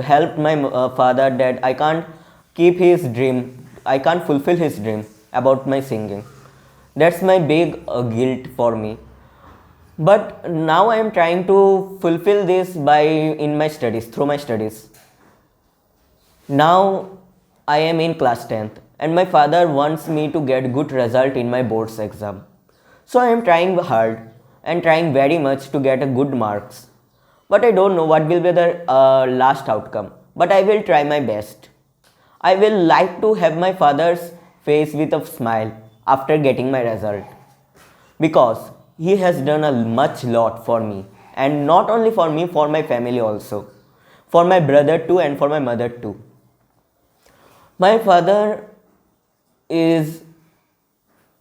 help my father, that I can't keep his dream, I can't fulfill his dream about my singing. That's my big guilt for me. But now I am trying to fulfill this through my studies. Now I am in class 10th and my father wants me to get good result in my boards exam. So I am trying hard and trying very much to get a good marks. But I don't know what will be the last outcome. But I will try my best. I will like to have my father's face with a smile after getting my result, because he has done a much lot for me, and not only for me, for my family also, for my brother too and for my mother too. My father is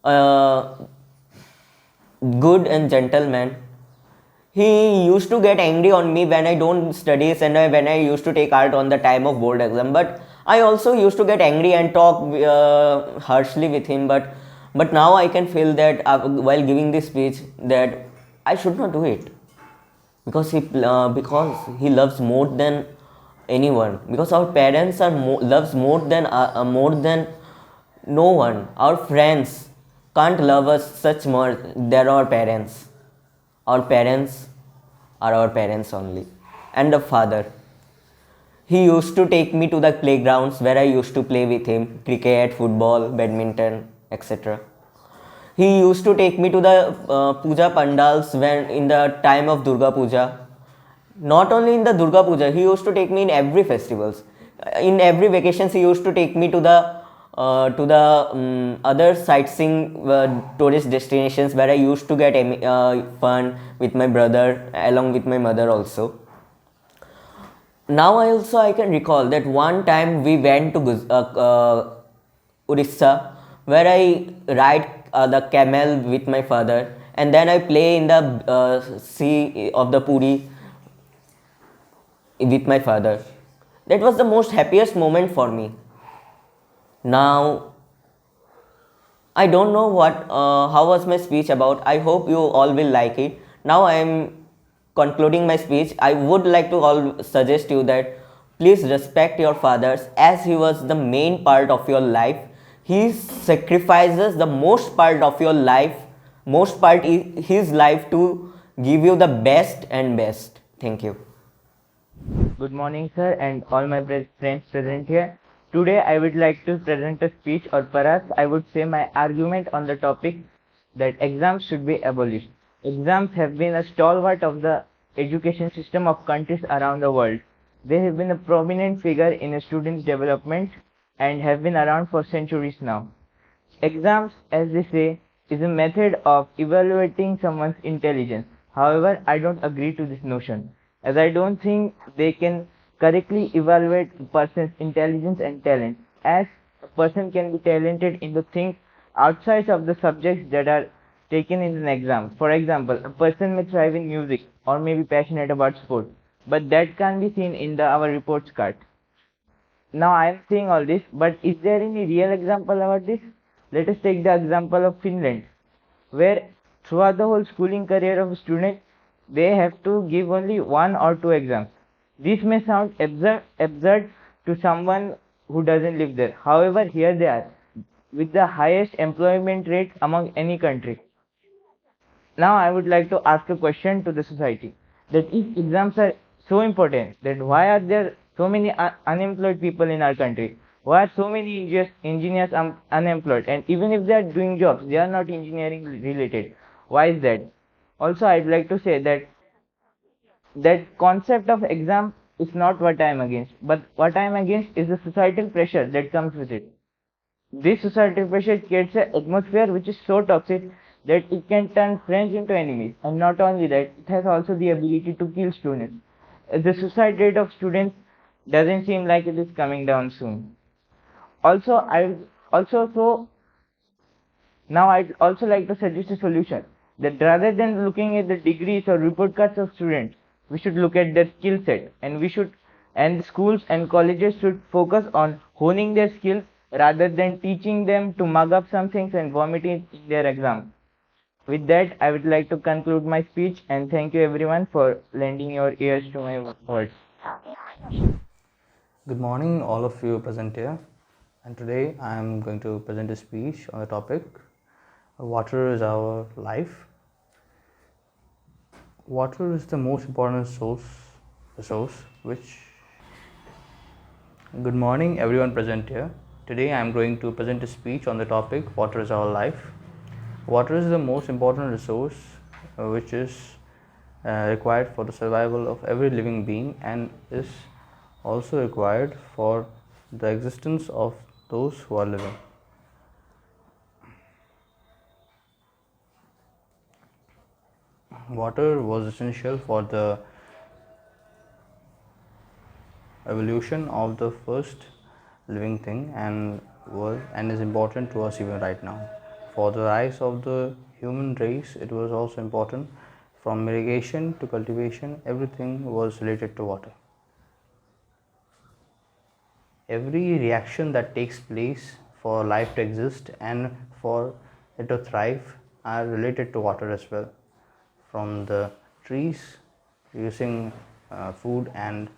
a good and gentleman. He used to get angry on me when I don't studies and when I used to take art on the time of board exam, but I also used to get angry and talk harshly with him, but now I can feel that while giving this speech that I should not do it, because he loves more than anyone, because our parents are loves more than no one. Our friends can't love us such more than our parents. Our parents are our parents only. And the father, he used to take me to the playgrounds where I used to play with him, cricket, football, badminton, etc. He used to take me to the puja pandals when in the time of Durga Puja. Not only in the Durga Puja, he used to take me in every festivals. In every vacations, he used to take me to the other sightseeing tourist destinations where I used to get fun with my brother along with my mother also. Now I can recall that one time we went to Orissa, where I ride the camel with my father, and then I play in the sea of the Puri with my father. That was the most happiest moment for me. Now, I don't know how was my speech about. I hope you all will like it. Now I am concluding my speech. I would like to all suggest you that please respect your fathers, as he was the main part of your life. He sacrifices the most part of your life, most part is his life, to give you the best and best. Thank you. Good morning, sir, and all my friends present here. Today, I would like to present a speech, or perhaps I would say my argument on the topic that exams should be abolished. Exams have been a stalwart of the education system of countries around the world. They have been a prominent figure in a student's development and have been around for centuries now. Exams, as they say, is a method of evaluating someone's intelligence. However, I don't agree to this notion, as I don't think they can correctly evaluate a person's intelligence and talent, as a person can be talented in the things outside of the subjects that are taken in an exam. For example, a person may thrive in music or may be passionate about sport, but that can't be seen in our reports card. Now I am saying all this, but is there any real example about this? Let us take the example of Finland, where throughout the whole schooling career of a student, they have to give only 1 or 2 exams. This may sound absurd to someone who doesn't live there. However, here they are, with the highest employment rate among any country. Now I would like to ask a question to the society, that if exams are so important, then why are there so many unemployed people in our country? Why are so many engineers unemployed? And even if they are doing jobs, they are not engineering related. Why is that? Also, I'd like to say that concept of exam is not what I am against, but what I am against is the societal pressure that comes with it. This societal pressure creates an atmosphere which is so toxic that it can turn friends into enemies, and not only that, it has also the ability to kill students. The suicide rate of students doesn't seem like it is coming down soon. Also, now I'd also like to suggest a solution, that rather than looking at the degrees or report cards of students, we should look at their skill set, and schools and colleges should focus on honing their skills rather than teaching them to mug up some things and vomit it in their exam. With that, I would like to conclude my speech, and thank you everyone for lending your ears to my words. Good morning, all of you present here, and today I am going to present a speech on the topic water is our life. Water is the most important resource which. Good morning, everyone present here. Today I am going to present a speech on the topic water is our life. Water is the most important resource which is required for the survival of every living being, and is also required for the existence of those who are living. Water was essential for the evolution of the first living thing, and is important to us even right now. For the rise of the human race, it was also important. From irrigation to cultivation, everything was related to water. Every reaction that takes place for life to exist and for it to thrive are related to water as well. From the trees producing food and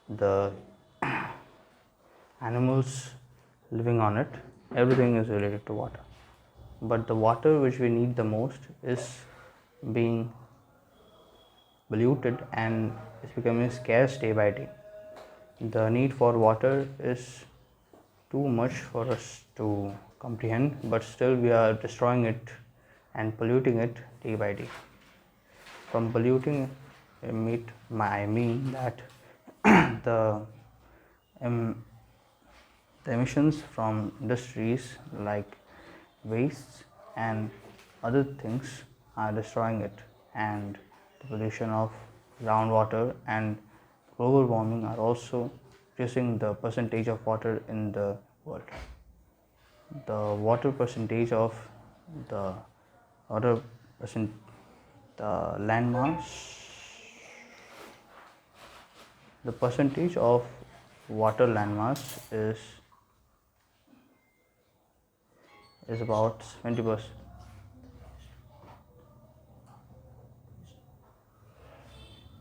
the animals living on it, everything is related to water. But the water which we need the most is being polluted and is becoming scarce day by day. The need for water is too much for us to comprehend, but still we are destroying it and polluting it day by day. From polluting, I mean that the emissions from industries like wastes and other things are destroying it, and the pollution of groundwater and global warming are also reducing the percentage of water in the world. The water percentage of the land mass, the percentage of water landmass is about 70%.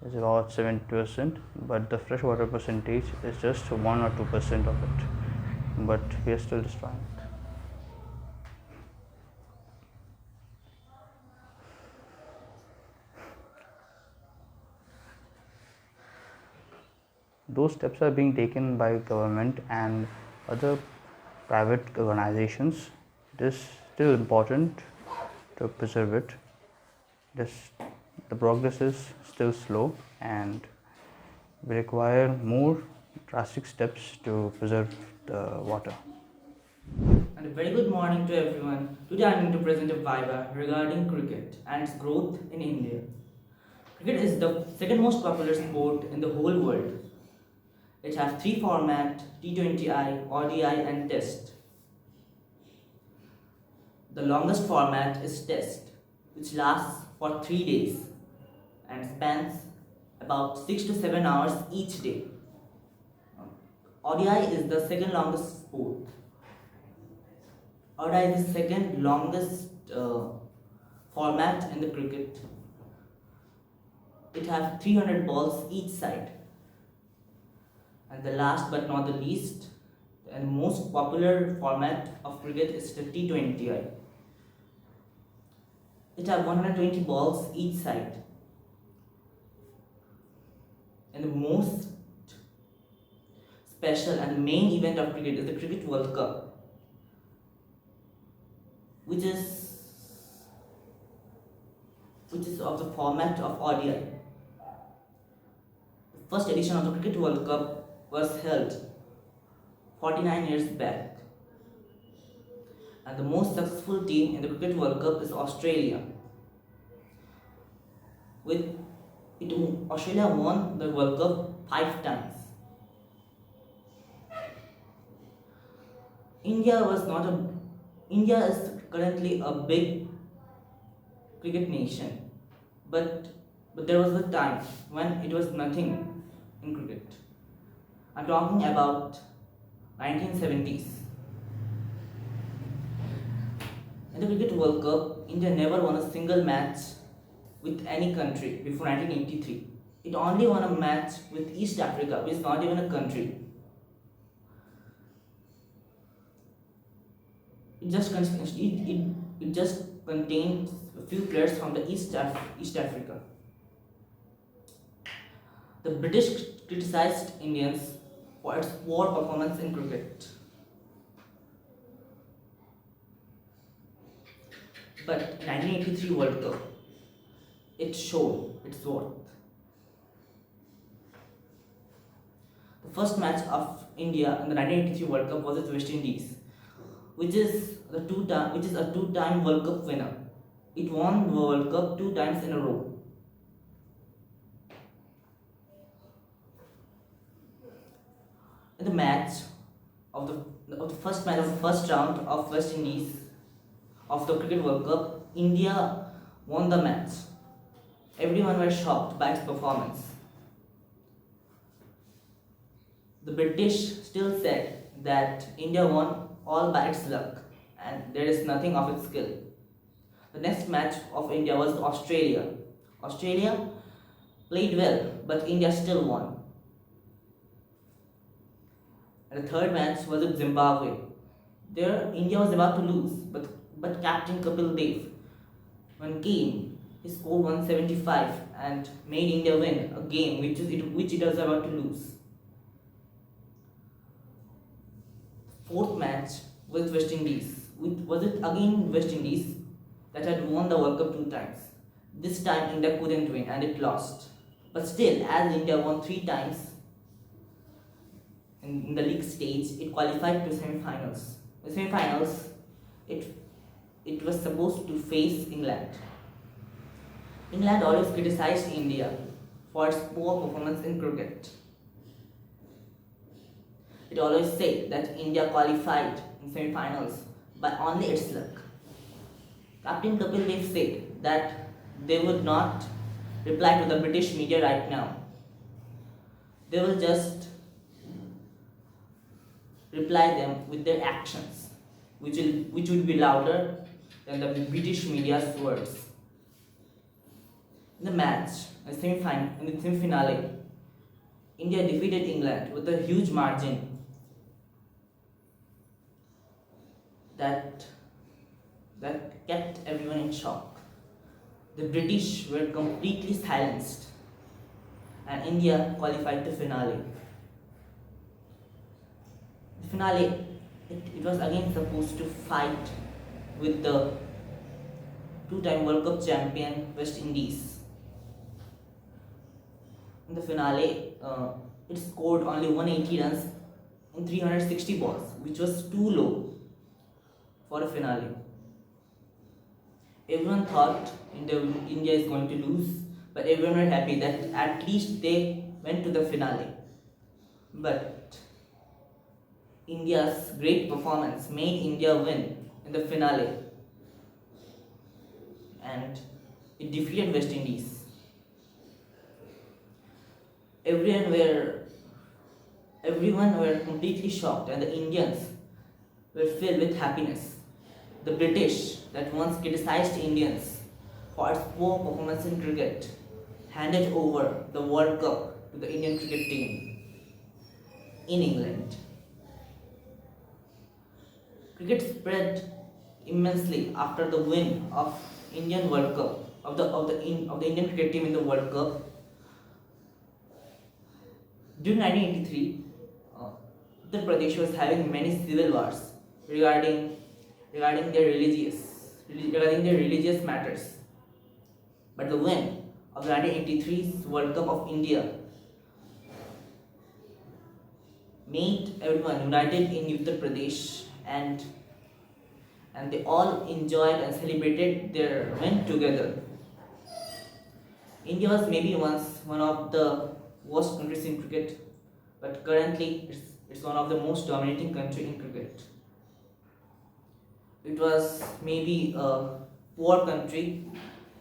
Is about 70%, but the freshwater percentage is just 1 or 2% of it. But we are still destroying it. Those steps are being taken by government and other private organizations. It is still important to preserve it. The progress is still slow and we require more drastic steps to preserve the water. And a very good morning to everyone. Today I am going to present a VIVA regarding cricket and its growth in India. Cricket is the second most popular sport in the whole world. It has three formats: T20I, ODI and Test. The longest format is Test, which lasts for 3 days and spans about 6 to 7 hours each day. ODI is the second longest sport. ODI is the second longest format in the cricket. It has 300 balls each side. And the last but not the least and most popular format of cricket is the T20I. It has 120 balls each side. And the most special and main event of cricket is the Cricket World Cup, which is of the format of ODI. The first edition of the Cricket World Cup was held 49 years back. And the most successful team in the Cricket World Cup is Australia. Australia won the World Cup 5 times. India is currently a big cricket nation, but there was a time when it was nothing in cricket. I'm talking about 1970s. In the Cricket World Cup, India never won a single match with any country before 1983. It only won a match with East Africa, which is not even a country. It just contains a few players from the East Africa. The British criticized Indians for its poor performance in cricket. But in 1983 World Cup, it showed its worth. The first match of India in the 1983 World Cup was with West Indies, which is a two-time World Cup winner. It won the World Cup 2 times in a row. In the match of the first match of the first round of West Indies of the Cricket World Cup, India won the match. Everyone was shocked by its performance. The British still said that India won all by its luck and there is nothing of its skill. The next match of India was Australia. Australia played well, but India still won. And the third match was with Zimbabwe. There, India was about to lose, but Captain Kapil Dev, when came, he scored 175 and made India win a game which it was about to lose. Fourth match with West Indies. Was it again West Indies that had won the World Cup 2 times? This time India couldn't win and it lost. But still, as India won 3 times in the league stage, it qualified to semi-finals. The semi-finals, it was supposed to face England. England always criticized India for its poor performance in cricket. It always said that India qualified in semi-finals by only its luck. Captain Kapil Dev said that they would not reply to the British media right now. They will just reply them with their actions, which would be louder than the British media's words. In the match, in the semi-finale, India defeated England with a huge margin that kept everyone in shock. The British were completely silenced, and India qualified to finale. The finale, it was again supposed to fight with the two-time World Cup champion West Indies. In the finale, it scored only 180 runs in 360 balls, which was too low for a finale. Everyone thought India is going to lose, but everyone were happy that at least they went to the finale. But India's great performance made India win in the finale, and it defeated West Indies. Everyone were completely shocked, and the Indians were filled with happiness. The British, that once criticized Indians for its poor performance in cricket, handed over the World Cup to the Indian cricket team in England. Cricket spread immensely after the win of Indian World Cup of the Indian cricket team in the World Cup. During 1983, Uttar Pradesh was having many civil wars regarding their religious matters. But the win of 1983's World Cup of India made everyone united in Uttar Pradesh, and they all enjoyed and celebrated their win together. India was maybe once one of the worst countries in cricket, but currently it's one of the most dominating country in cricket. It was maybe a poor country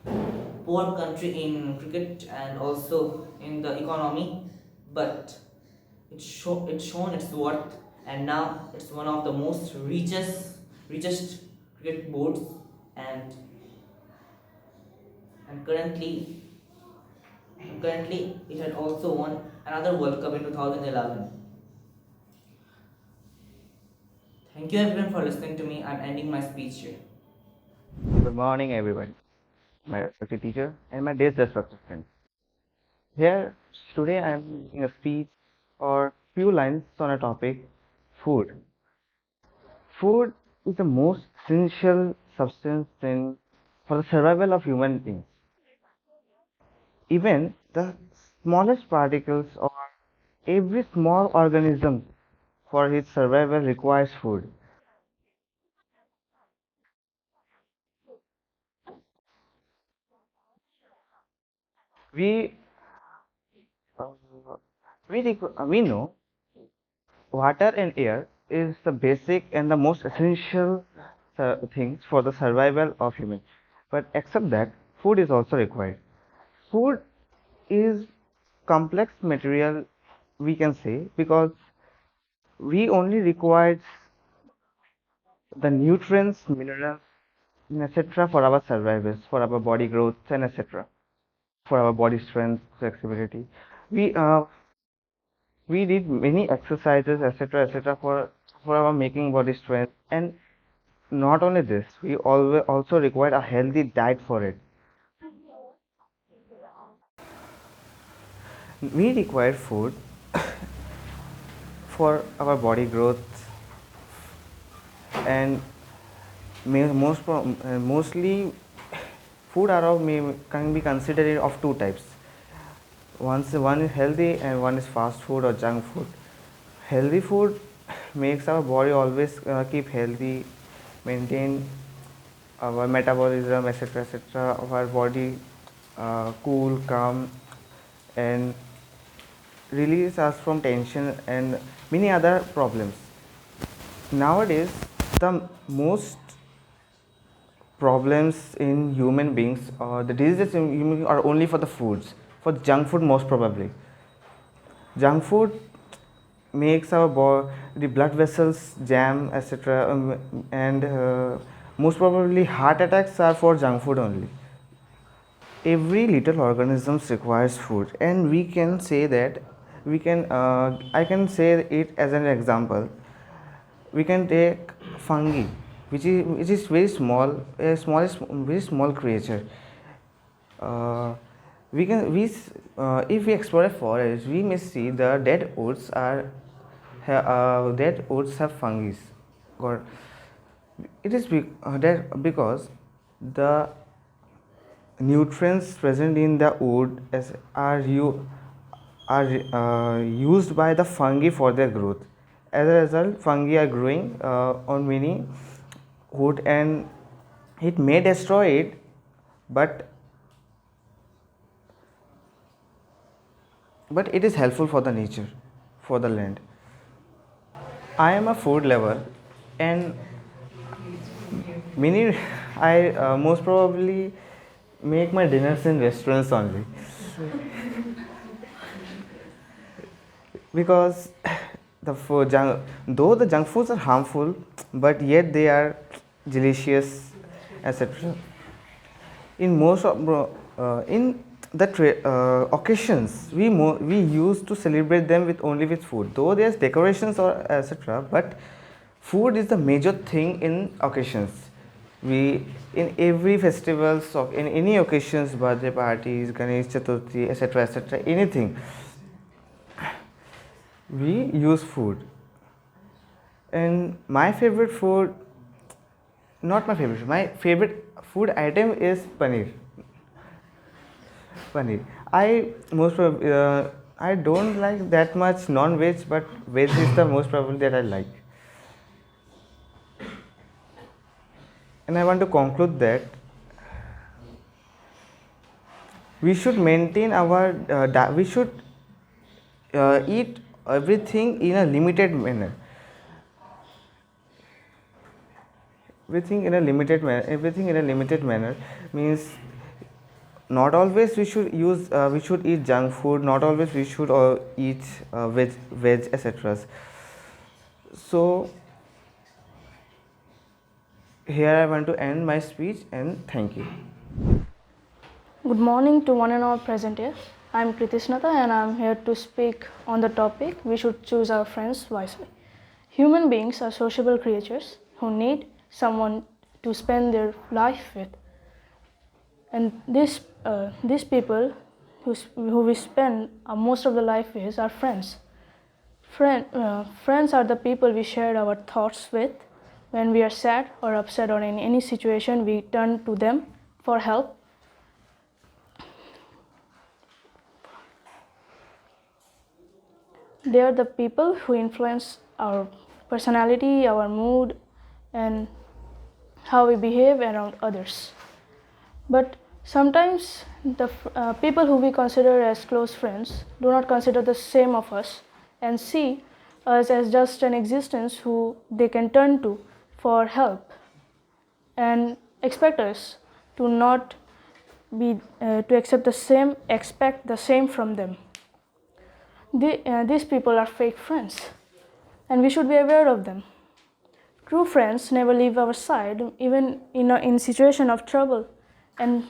in cricket and also in the economy, but it's shown its worth, and now it's one of the most richest cricket boards, and currently it had also won another World Cup in 2011. Thank you everyone for listening to me. I'm ending my speech here. Good morning, everyone. My respected teacher and my dear respected friends. Here today I am making a speech or few lines on a topic: food. Food is the most essential substance for the survival of human beings. Even the smallest particles or every small organism for its survival requires food. We uh, we know water and air is the basic and the most essential things for the survival of human. But except that, food is also required. Food is complex material, we can say, because we only require the nutrients, minerals, etc. for our survival, for our body growth, and etc. for our body strength, flexibility. We uh, we did many exercises, etc. for our making body strength, and not only this, we always also require a healthy diet for it. We require food for our body growth, and mostly food can be considered of two types. One is healthy and one is fast food or junk food. Healthy food makes our body always keep healthy, maintain our metabolism, etc. Our body cool, calm, and release us from tension and many other problems. Nowadays, the most problems in human beings or the diseases in human beings are only for the foods, for junk food most probably. Junk food makes our the blood vessels jam, etc. And most probably heart attacks are for junk food only. Every little organism requires food, and we can say that I can say it as an example. We can take fungi, which is very small, very small creature. If we explore a forest, we may see the dead woods have fungi. Or it is because the nutrients present in the wood are used by the fungi for their growth. As a result, fungi are growing on many wood, and it may destroy it, but it is helpful for the nature, for the land. I am a food lover, and I most probably make my dinners in restaurants only. Because though the junk foods are harmful, but yet they are delicious, etc. In most of in the occasions, we used to celebrate them only with food. Though there's decorations or etc., but food is the major thing in occasions. In every festivals in any occasions, birthday parties, Ganesh Chaturthi, etc., anything, we use food. And my favorite food food item is paneer. I don't like that much non-veg, but veg is the most probably that I like. And I want to conclude that we should maintain we should eat everything in a limited manner. Everything in a limited manner means not always we should eat junk food, not always we should eat veg, etc. So here I want to end my speech, and thank you. Good morning to one and all present here. I am Kritishnata, and I am here to speak on the topic we should choose our friends wisely. Human beings are sociable creatures who need someone to spend their life with. And these people who we spend most of the life with are friends. Friends are the people we share our thoughts with. When we are sad or upset or in any situation, we turn to them for help. They are the people who influence our personality, our mood, and how we behave around others. But sometimes the people who we consider as close friends do not consider the same of us and see us as just an existence who they can turn to for help, and expect us to not be to expect the same from them. These people are fake friends, and we should be aware of them. True friends never leave our side, even in situation of trouble, and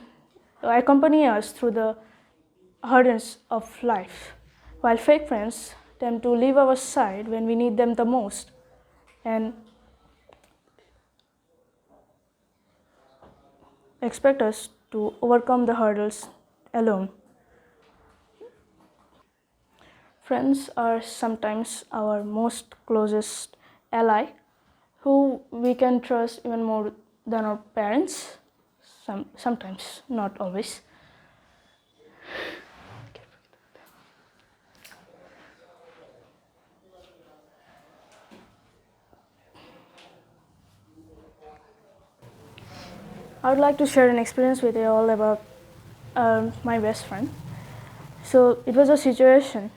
accompany us through the hurdles of life, while fake friends tend to leave our side when we need them the most and expect us to overcome the hurdles alone. Friends are sometimes our most closest ally, who we can trust even more than our parents. Sometimes, not always. I would like to share an experience with you all about my best friend. So it was a situation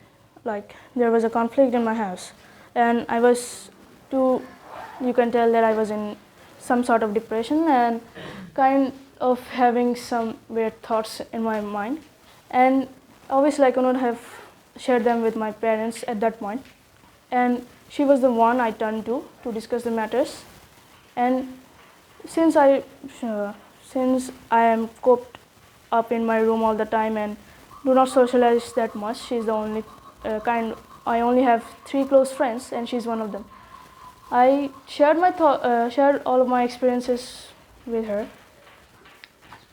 like there was a conflict in my house, and I was you can tell that I was in some sort of depression and kind of having some weird thoughts in my mind, and obviously I could not have shared them with my parents at that point. and she was the one I turned to discuss the matters. And since I am coped up in my room all the time and do not socialize that much, she's the only I only have 3 close friends, and she's one of them. I shared shared all of my experiences with her,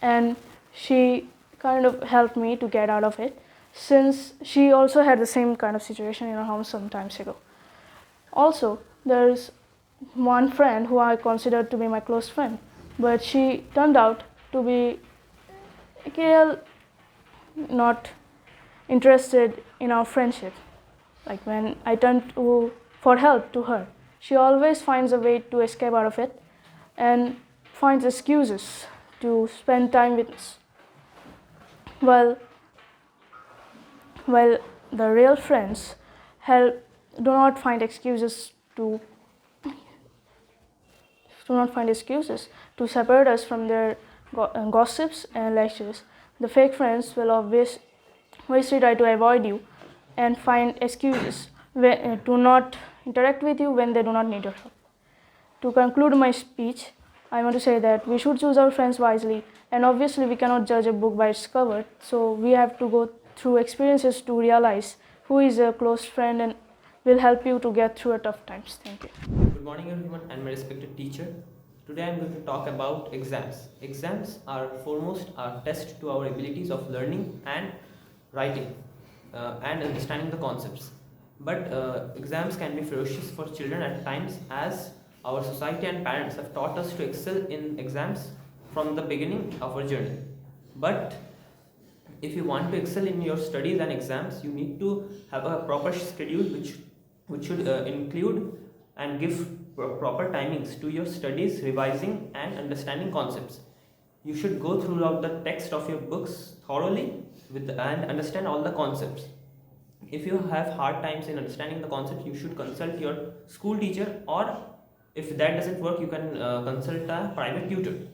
and she kind of helped me to get out of it, since she also had the same kind of situation in her home some times ago. Also, there's one friend who I considered to be my close friend, but she turned out to be not interested in our friendship. Like when I turned for help to her, she always finds a way to escape out of it and finds excuses to spend time with us. While the real friends do not find excuses to separate us from their gossips and lectures. The fake friends will obviously try to avoid you and find excuses to not interact with you when they do not need your help. To conclude my speech, I want to say that we should choose our friends wisely, and obviously we cannot judge a book by its cover, so we have to go through experiences to realize who is a close friend and will help you to get through a tough times. Thank you. Good morning everyone and my respected teacher. Today I am going to talk about exams. Exams are foremost a test to our abilities of learning and writing and understanding the concepts. But exams can be ferocious for children at times, as our society and parents have taught us to excel in exams from the beginning of our journey. But if you want to excel in your studies and exams, you need to have a proper schedule which should include and give proper timings to your studies, revising and understanding concepts. You should go throughout the text of your books thoroughly and understand all the concepts. If you have hard times in understanding the concepts, you should consult your school teacher, or if that doesn't work, you can consult a private tutor.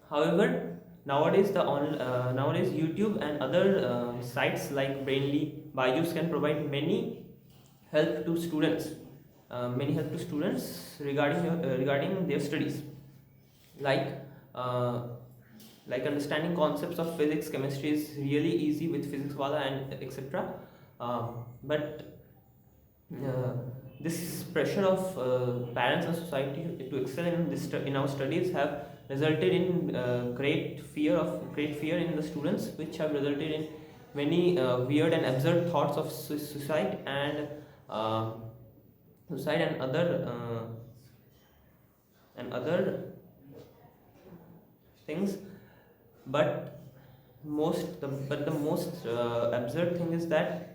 However, nowadays YouTube and other sites like Brainly, Byju's can provide many help to students regarding their studies, like understanding concepts of physics. Chemistry is really easy with Physics Wala and etc. But this pressure of parents and society to excel in our studies have resulted in great fear in the students, which have resulted in many weird and absurd thoughts of suicide and other things. But the most absurd thing is that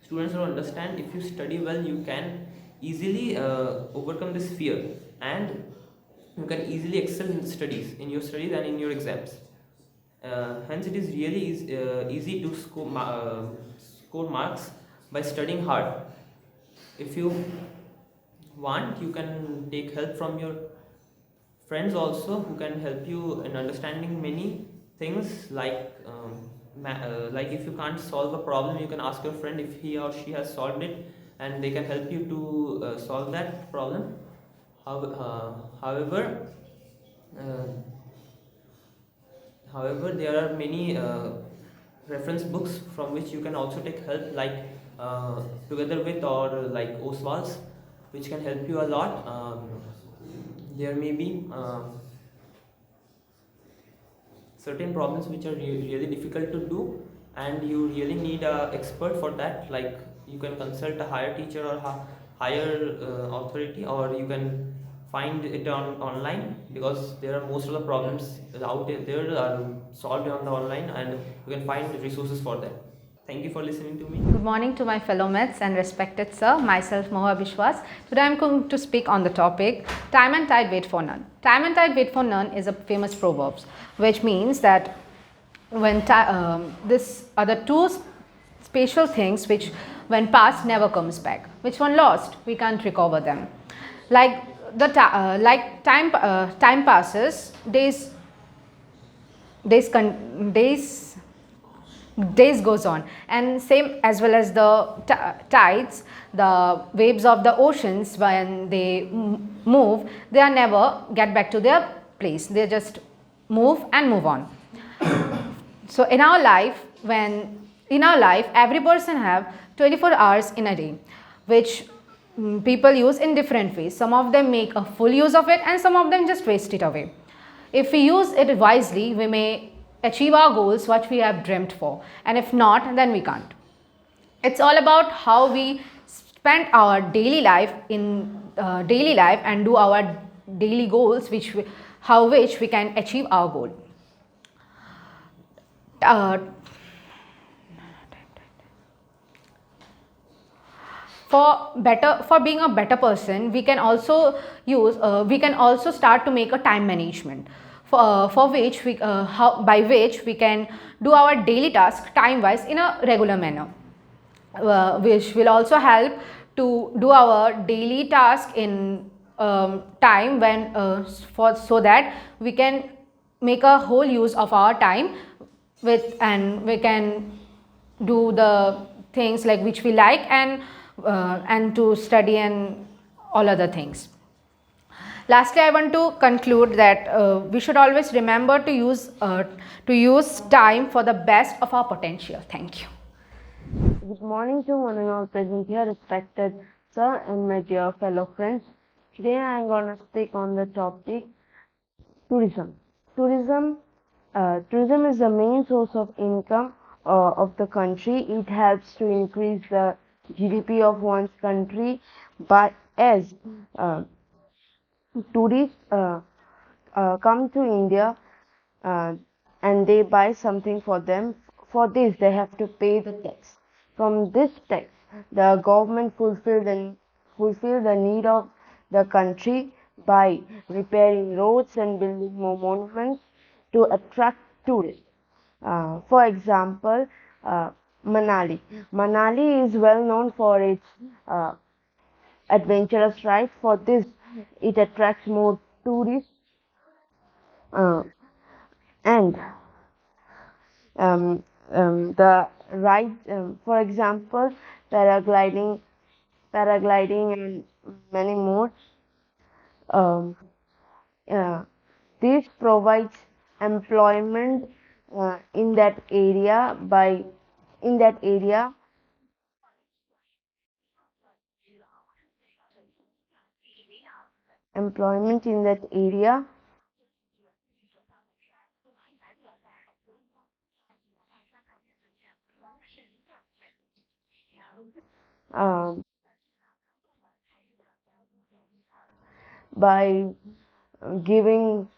students don't understand, if you study well, you can easily overcome this fear, and you can easily excel in your studies and in your exams. Hence it is really easy to score marks by studying hard. If you want, you can take help from your friends also, who can help you in understanding many things, like if you can't solve a problem, you can ask your friend if he or she has solved it, and they can help you to solve that problem. However, there are many reference books from which you can also take help, like Together With or like Oswald's, which can help you a lot. There may be certain problems which are really difficult to do, and you really need an expert for that. Like, you can consult a higher teacher or higher authority, or you can find it online, because there are most of the problems out there are solved on the online, and you can find resources for that. Thank you for listening to me. Good morning to my fellow mates and respected sir, myself Mohua Bishwas. Today I am going to speak on the topic time and tide wait for none. Time and tide wait for none is a famous proverb, which means that when this are the two spatial things which when past never comes back. Which one lost, we can't recover them. Like time passes, days days goes on, and same as well as the tides, the waves of the oceans, when they move, they are never get back to their place, they just move and move on. So in our life, every person have 24 hours in a day, which people use in different ways. Some of them make a full use of it and some of them just waste it away. If we use it wisely, we may achieve our goals what we have dreamt for, and if not, then we can't. It's all about how we spend our daily life and do our daily goals, which we can achieve our goal. For being a better person, we can also start to make a time management, by which we can do our daily task time wise in a regular manner, which will also help to do our daily task in time so that we can make a whole use of our time and we can do the things like which we like and to study and all other things. Lastly, I want to conclude that we should always remember to use time for the best of our potential. Thank you. Good morning to one and all present here, respected sir and my dear fellow friends. Today I am going to speak on the topic tourism. Tourism is the main source of income of the country. It helps to increase the GDP of one's country, but as tourists come to India and they buy something for them. For this, they have to pay the tax. From this tax, the government fulfill the need of the country by repairing roads and building more monuments to attract tourists. For example, Manali. Manali is well known for its adventurous rides. For this, it attracts more tourists and the ride, for example, paragliding and many more. This provides employment in that area employment in that area by giving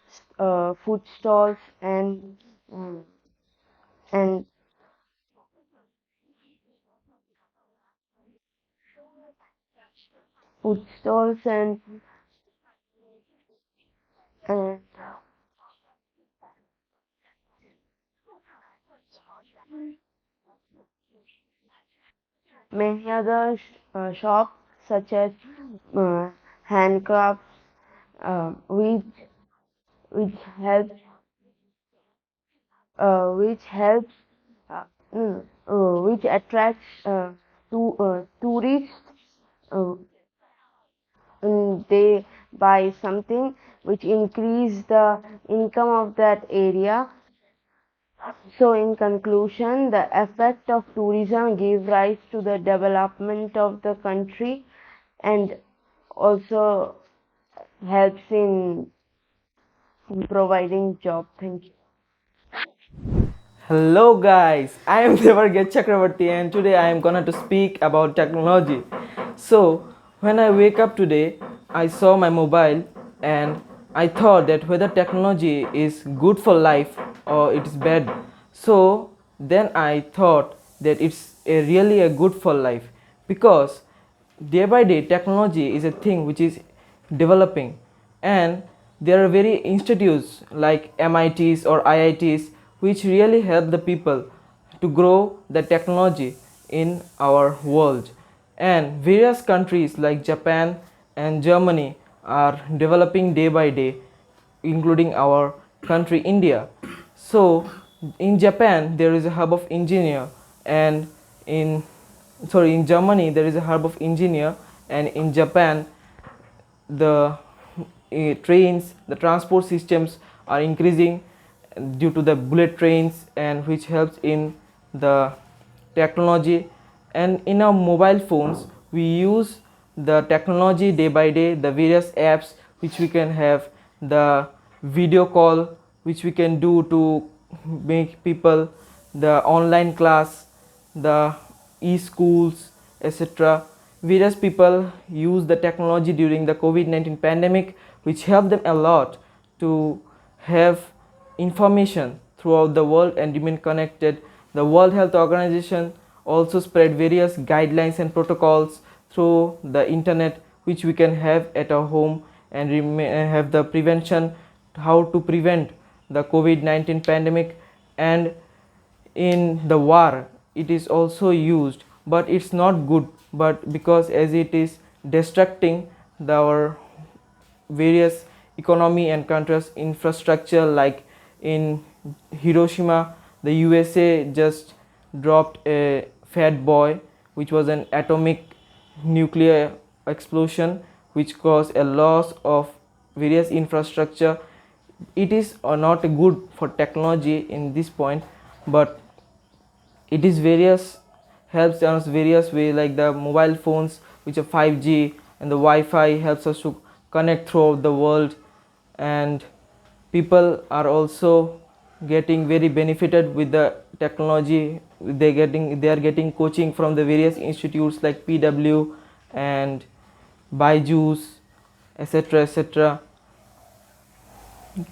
food stalls and food stalls and many other shops such as handcrafts, which helps which attracts tourists. They buy something which increase the income of that area. So in conclusion, the effect of tourism gives rise to the development of the country and also helps in providing job. Thank you. Hello guys, I am Devarget Chakravarti and today I am gonna to speak about technology. So when I wake up today, I saw my mobile and I thought that whether technology is good for life or it is bad. So then I thought that it's really a good for life, because day by day technology is a thing which is developing, and there are very institutes like MITs or IITs which really help the people to grow the technology in our world, and various countries like Japan and Germany are developing day by day, including our country India. So In Japan there is a hub of engineer, and in Germany there is a hub of engineer, and in Japan the trains, the transport systems are increasing due to the bullet trains, and which helps in the technology. And in our mobile phones we use the technology day by day, the various apps which we can have, the video call which we can do to make people, the online class, the e-schools, etc. Various people use the technology during the COVID-19 pandemic, which helped them a lot to have information throughout the world and remain connected. The World Health Organization also spread various guidelines and protocols through the internet, which we can have at our home and have the prevention, how to prevent the COVID-19 pandemic. And in the war it is also used, but it's not good, but because as it is destructing our various economy and countries infrastructure, like in Hiroshima the USA just dropped a fat boy, which was an atomic nuclear explosion which caused a loss of various infrastructure. It is not good for technology in this point, but it is various helps us various way, like the mobile phones which are 5G, and the Wi-Fi helps us to connect throughout the world, and people are also getting very benefited with the technology. They are getting coaching from the various institutes like PW and Byju's, etc, etc.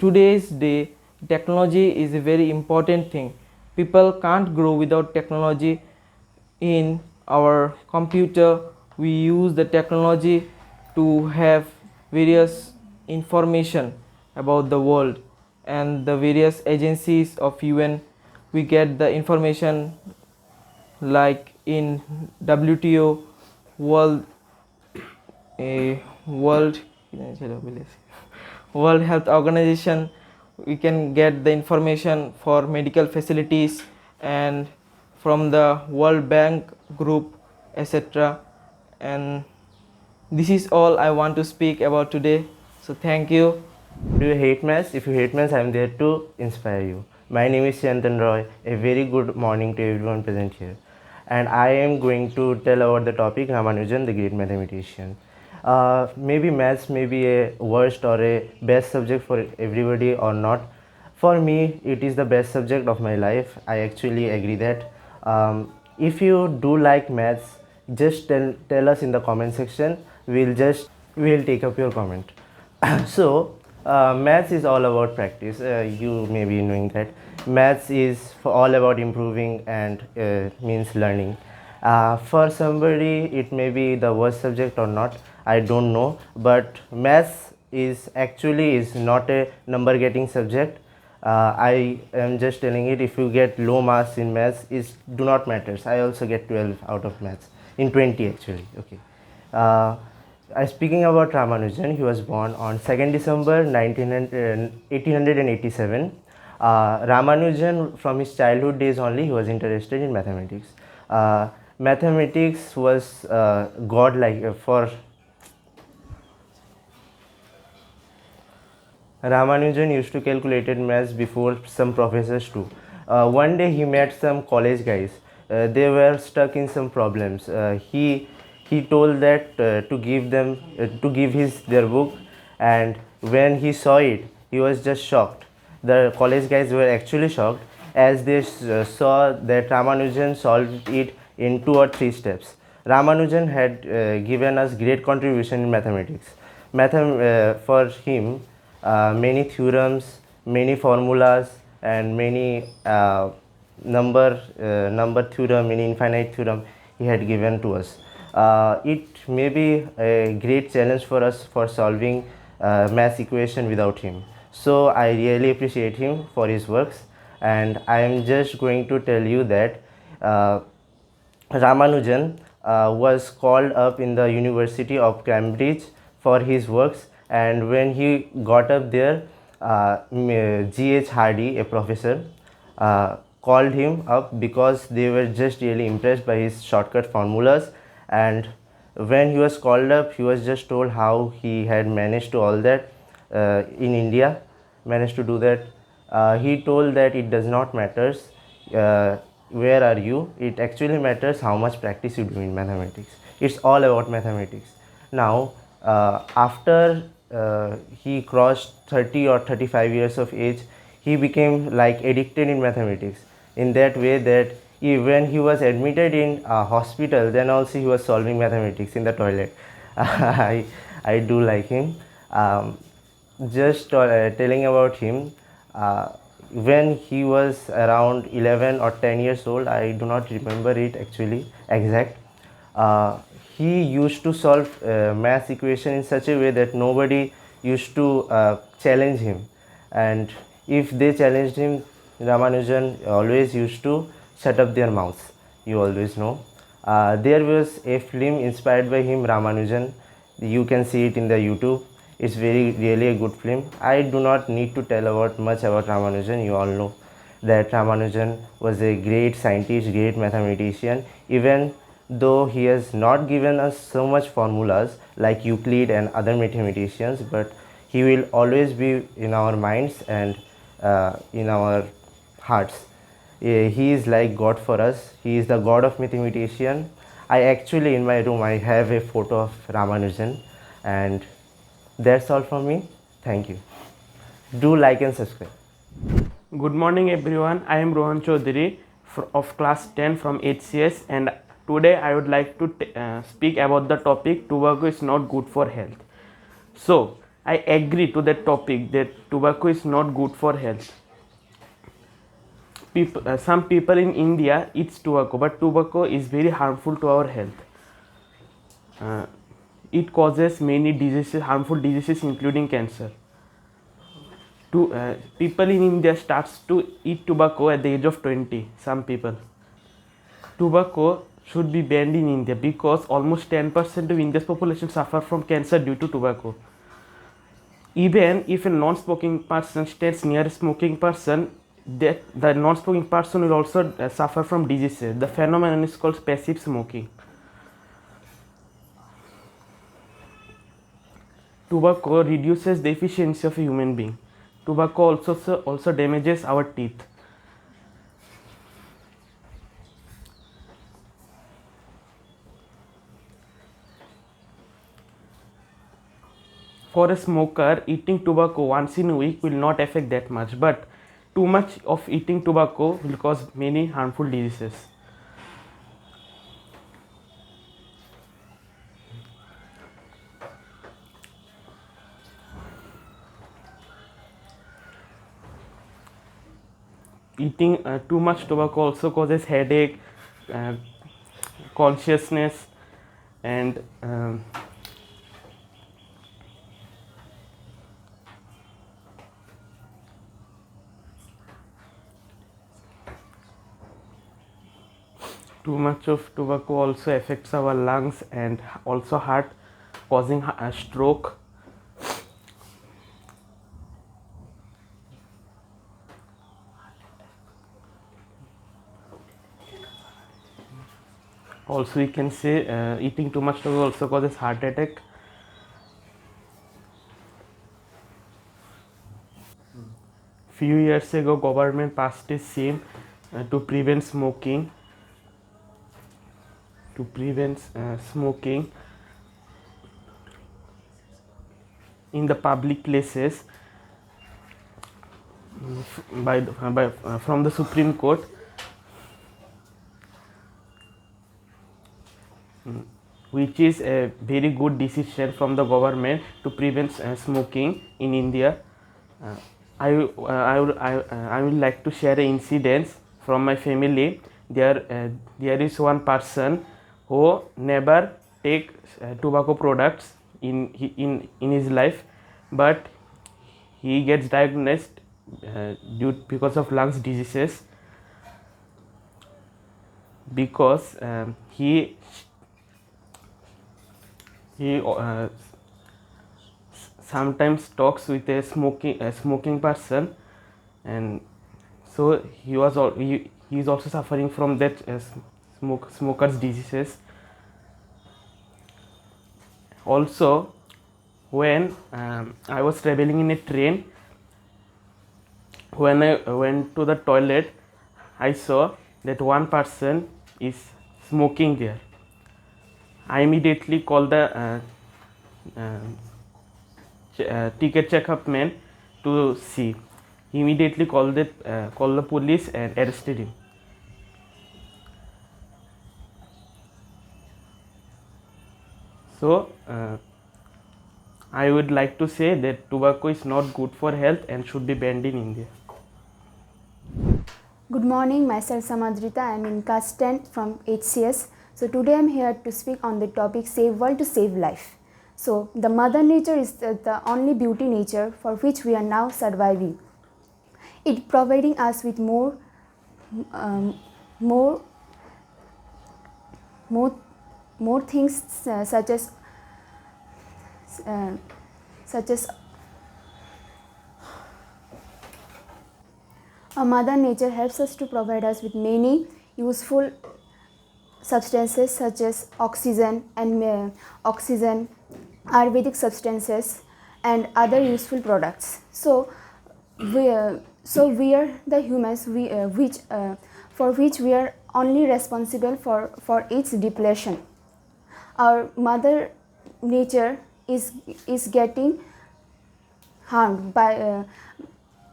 Today's day technology is a very important thing. People can't grow without technology. In our computer we use the technology to have various information about the world and the various agencies of UN. We get the information like in WTO, World World Health Organization. We can get the information for medical facilities, and from the World Bank group, etc. And this is all I want to speak about today. So thank you. Do you hate maths? If you hate maths, I am there to inspire you. My name is Chantan Roy. A very good morning to everyone present here. And I am going to tell about the topic Ramanujan, the great mathematician. Maybe maths may be a worst or a best subject for everybody or not. For me, it is the best subject of my life. I actually agree that. If you do like maths, just tell us in the comment section. We'll take up your comment. So maths is all about practice. You may be knowing that maths is all about improving and means learning. For somebody it may be the worst subject or not, I don't know, but maths is not a number getting subject. I am just telling it, if you get low marks in maths, it do not matters. I also get 12 out of maths in 20 actually. Okay. Speaking about Ramanujan, he was born on 2nd December 1887. Ramanujan, from his childhood days only, he was interested in mathematics. Mathematics was godlike for Ramanujan used to calculate maths before some professors too. One day he met some college guys. They were stuck in some problems. He told that to give their book, and when he saw it, he was just shocked. The college guys were actually shocked as they saw that Ramanujan solved it in 2 or 3 steps. Ramanujan had given us great contribution in mathematics. For him, many theorems, many formulas, and many number theorem, many infinite theorem he had given to us. It may be a great challenge for us for solving math equation without him. So I really appreciate him for his works, and I am just going to tell you that Ramanujan was called up in the University of Cambridge for his works, and when he got up there, G.H. Hardy, a professor, called him up because they were just really impressed by his shortcut formulas. And when he was called up, he was just told how he had managed to all that in India, managed to do that. He told that it does not matters where are you, it actually matters how much practice you do in mathematics. It's all about mathematics. Now after he crossed 30 or 35 years of age, he became like addicted in mathematics in that way that when he was admitted in a hospital, then also he was solving mathematics in the toilet. I do like him. Just telling about him, when he was around 11 or 10 years old, I do not remember it actually exact, he used to solve math equation in such a way that nobody used to challenge him, and if they challenged him, Ramanujan always used to shut up their mouths. You always know. There was a film inspired by him, Ramanujan. You can see it in the YouTube. It's really a good film. I do not need to tell much about Ramanujan. You all know that Ramanujan was a great scientist, great mathematician. Even though he has not given us so much formulas like Euclid and other mathematicians, but he will always be in our minds and in our hearts. He is like God for us. He is the God of mathematician. I actually, in my room, I have a photo of Ramanujan, and that's all from me. Thank you. Do like and subscribe. Good morning everyone, I am Rohan Chaudhary of class 10 from HCS, and today I would like to speak about the topic tobacco is not good for health. So I agree to that topic that tobacco is not good for health. Some people in India eat tobacco, but tobacco is very harmful to our health. It causes many diseases, harmful diseases including cancer. People in India starts to eat tobacco at the age of 20. Some people. Tobacco should be banned in India because almost 10% of India's population suffer from cancer due to tobacco. Even if a non-smoking person stands near a smoking person, the non-smoking person will also suffer from diseases. The phenomenon is called passive smoking. Tobacco reduces the efficiency of a human being. Tobacco also damages our teeth. For a smoker, eating tobacco once in a week will not affect that much, but too much of eating tobacco will cause many harmful diseases. Eating too much tobacco also causes headache, consciousness, and too much of tobacco also affects our lungs and also heart, causing a stroke. Also, we can say eating too much tobacco also causes heart attack. Few years ago, government passed a scheme to prevent smoking. In the public places from the Supreme Court. Which is a very good decision from the government to prevent smoking in India. I would like to share an incident from my family. There is one person who never take tobacco products in his life, but he gets diagnosed because of lungs diseases, because he sometimes talks with a smoking person, and So he is also suffering from that smoker's diseases. Also, when I was traveling in a train, when I went to the toilet, I saw that one person is smoking there. I immediately called the ticket checkup man to see. He immediately called the police and arrested him. So I would like to say that tobacco is not good for health and should be banned in India. Good morning, myself Samadrita. I am in class 10 from HCS. So today I am here to speak on the topic Save World to Save Life. So the mother nature is the only beauty nature for which we are now surviving. It providing us with more things such as Mother Nature helps us to provide us with many useful substances such as oxygen, Ayurvedic substances, and other useful products. So we are the humans for which we are only responsible for its depletion. Our Mother Nature is getting harmed by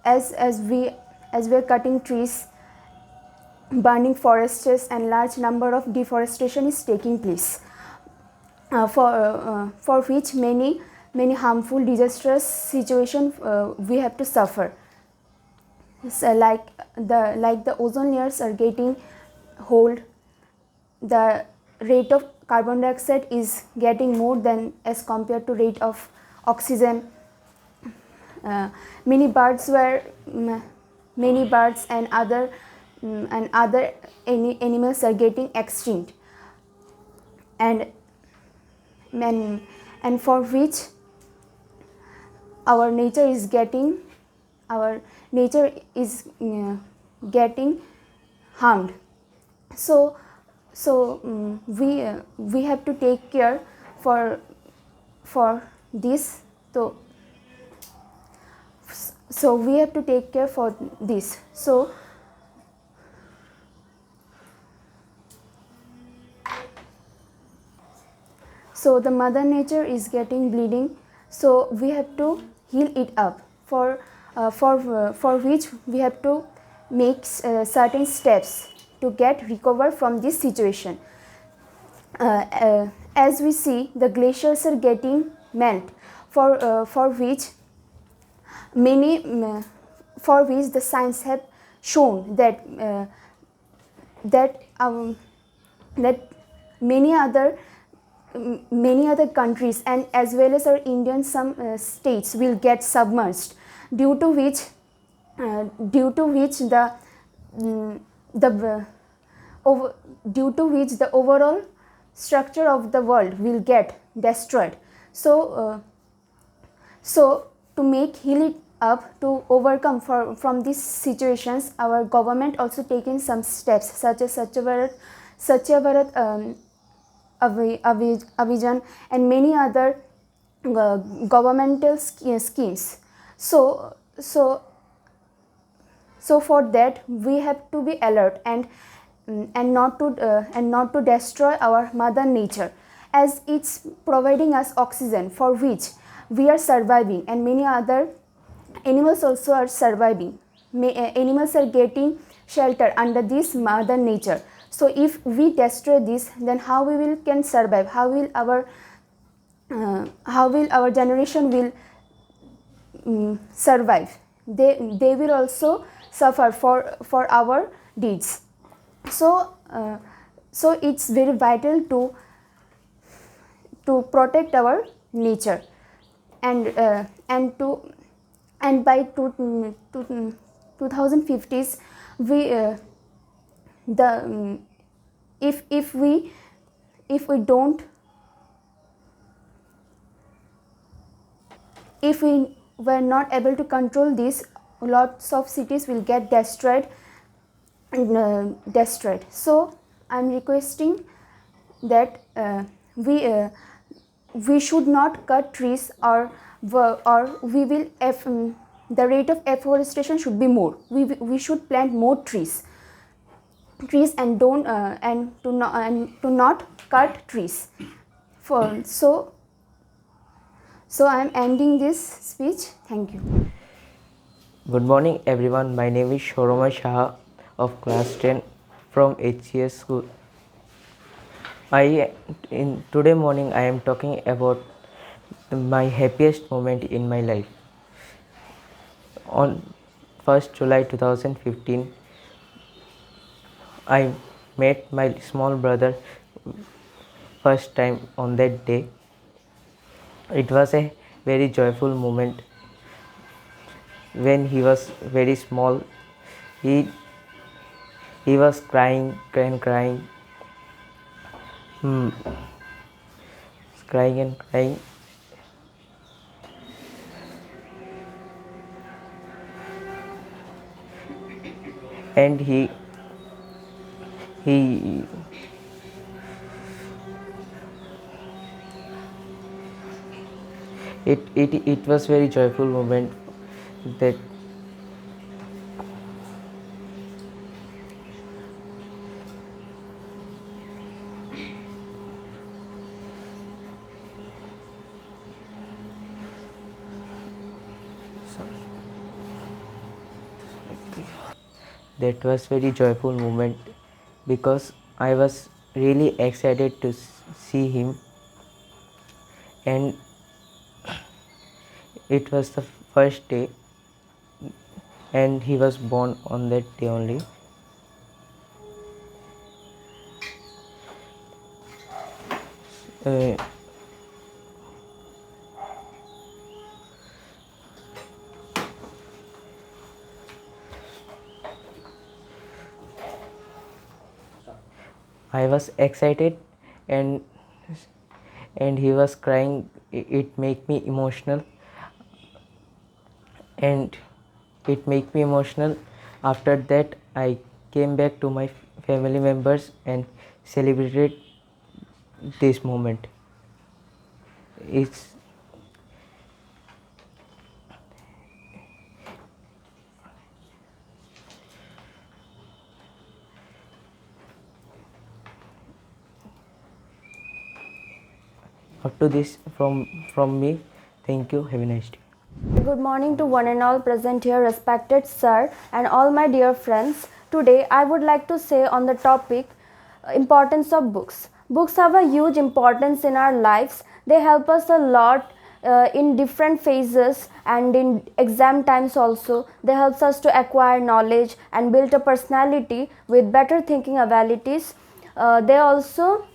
as we are cutting trees, burning forests, and large number of deforestation is taking place, for which many harmful disastrous situations we have to suffer. So like the ozone layers are getting holed, the rate of carbon dioxide is getting more than as compared to rate of oxygen. Many birds and other animals are getting extinct, and for which our nature is getting harmed. So we have to take care for this. So we have to take care for this. So the Mother Nature is getting bleeding. So we have to heal it up. For which we have to make certain steps to get recover from this situation. As we see, the glaciers are getting melt, for which the science have shown that many other countries and as well as our Indian some states will get submerged, due to which the overall structure of the world will get destroyed. So to make heal it up, to overcome from these situations, our government also taken some steps such as Swachh Bharat Abhijan and many other governmental schemes. So for that we have to be alert and not to destroy our Mother Nature, as it's providing us oxygen for which we are surviving, and many other animals also are surviving. Animals are getting shelter under this Mother Nature. So if we destroy this, then how we can survive? How will our generation will survive? They will also suffer for our deeds. So it's very vital to protect our nature, and by 2050s if we were not able to control this, lots of cities will get destroyed. So I'm requesting that we should not cut trees, or we will the rate of afforestation should be more. We should plant more trees and don't and to not cut trees. So I am ending this speech. Thank you. Good morning everyone, my name is Shoroma Shah of class 10 from HCS school. Today morning I am talking about my happiest moment in my life. On 1st July 2015, I met my small brother first time on that day. It was a very joyful moment. When he was very small, he was crying, crying and crying. And it was very joyful moment that was very joyful moment because I was really excited to see him, and it was the first day and he was born on that day only. I was excited and he was crying. It made me emotional, and after that I came back to my family members and celebrated this moment. Up to this from me. Thank you. Have a nice day. Good morning to one and all present here, respected sir and all my dear friends. Today I would like to say on the topic importance of books. Books have a huge importance in our lives. They help us a lot in different phases and in exam times also. They help us to acquire knowledge and build a personality with better thinking abilities. They also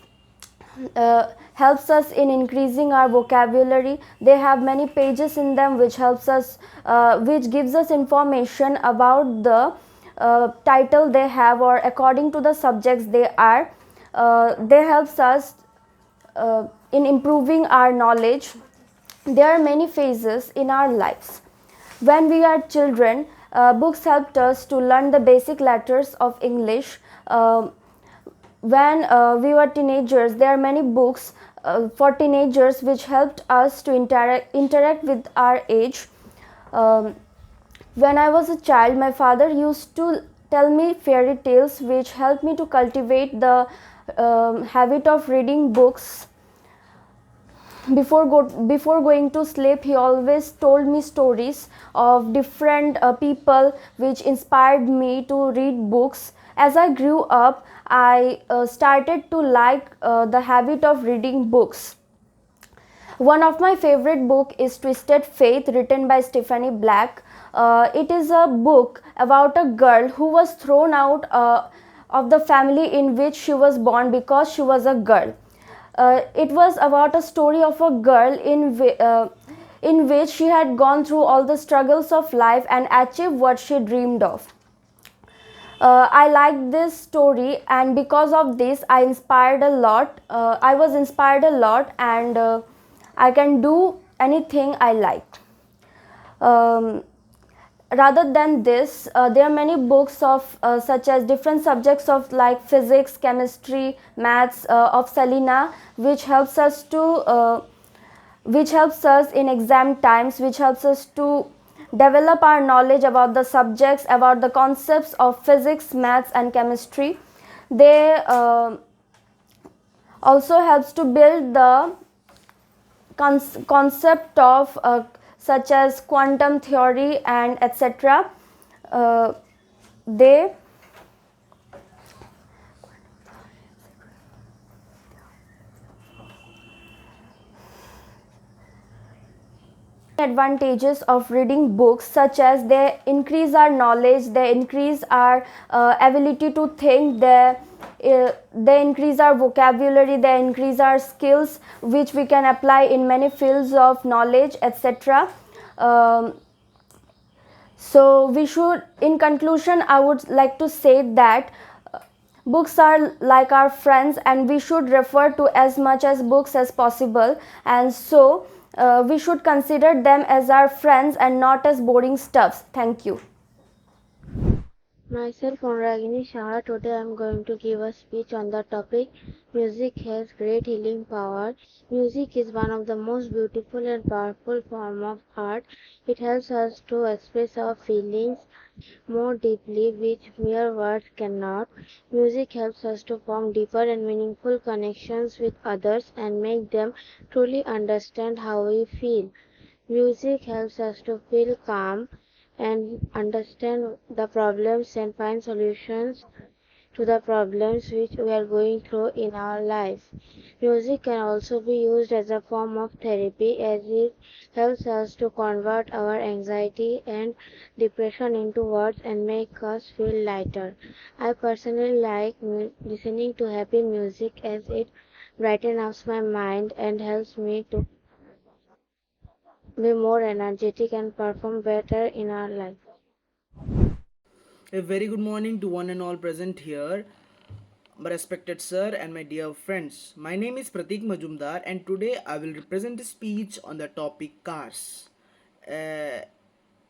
helps us in increasing our vocabulary. They have many pages in them which helps us which gives us information about the title they have or according to the subjects they are. They helps us in improving our knowledge. There are many phases in our lives. When we are children, books helped us to learn the basic letters of English. When we were teenagers, there are many books for teenagers which helped us to interact with our age. When I was a child, my father used to tell me fairy tales which helped me to cultivate the habit of reading books. Before going to sleep, he always told me stories of different people which inspired me to read books. As I grew up, I started to like the habit of reading books. One of my favorite book is Twisted Faith, written by Stephanie Black. It is a book about a girl who was thrown out of the family in which she was born because she was a girl. It was about a story of a girl in which she had gone through all the struggles of life and achieved what she dreamed of. I liked this story, and because of this I was inspired a lot, and I can do anything I like. rather than this, there are many books of such as different subjects of like physics, chemistry, maths of Selena, which helps us in exam times, which helps us to develop our knowledge about the subjects, about the concepts of physics, maths and chemistry. They also helps to build the concept of such as quantum theory and etc. They advantages of reading books, such as they increase our knowledge, they increase our ability to think, they increase our vocabulary, they increase our skills which we can apply in many fields of knowledge, etc. So we should, in conclusion, I would like to say that books are like our friends and we should refer to as much as books as possible, and so we should consider them as our friends and not as boring stuffs. Thank you. Myself, Ragini Shah. Today I am going to give a speech on the topic music has great healing power. Music is one of the most beautiful and powerful form of art. It helps us to express our feelings more deeply, which mere words cannot. Music helps us to form deeper and meaningful connections with others and make them truly understand how we feel. Music helps us to feel calm and understand the problems and find solutions to the problems which we are going through in our life. Music can also be used as a form of therapy, as it helps us to convert our anxiety and depression into words and make us feel lighter. I personally like listening to happy music, as it brightens up my mind and helps me to be more energetic and perform better in our life. A very good morning to one and all present here, my respected sir and my dear friends. My name is Pratik Majumdar and today I will represent a speech on the topic cars. As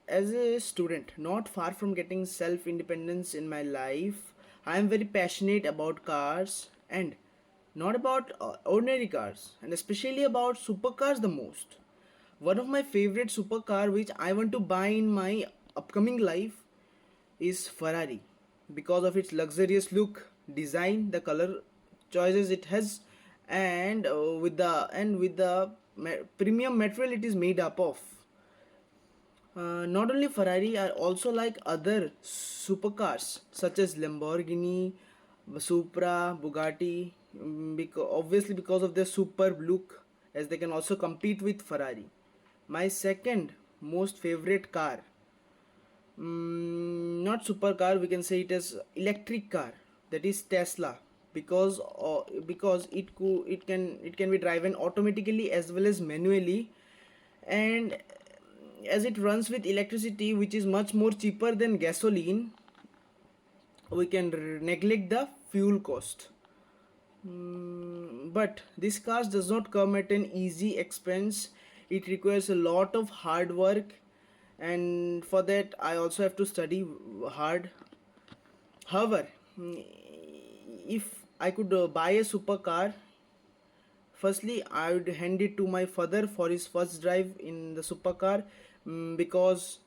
a student, not far from getting self-independence in my life, I am very passionate about cars, and not about ordinary cars, and especially about supercars the most. One of my favorite supercar which I want to buy in my upcoming life is Ferrari, because of its luxurious look, design, the color choices it has, and with the premium material it is made up of. Not only Ferrari, I also like other supercars such as Lamborghini, Supra, Bugatti, obviously because of their superb look, as they can also compete with Ferrari. My second most favorite car, not supercar, we can say it as electric car, that is Tesla, because it can be driven automatically as well as manually, and as it runs with electricity, which is much more cheaper than gasoline, we can neglect the fuel cost. But this car does not come at an easy expense. It requires a lot of hard work, and for that I also have to study hard. However, if I could buy a supercar, firstly I would hand it to my father for his first drive in the supercar, because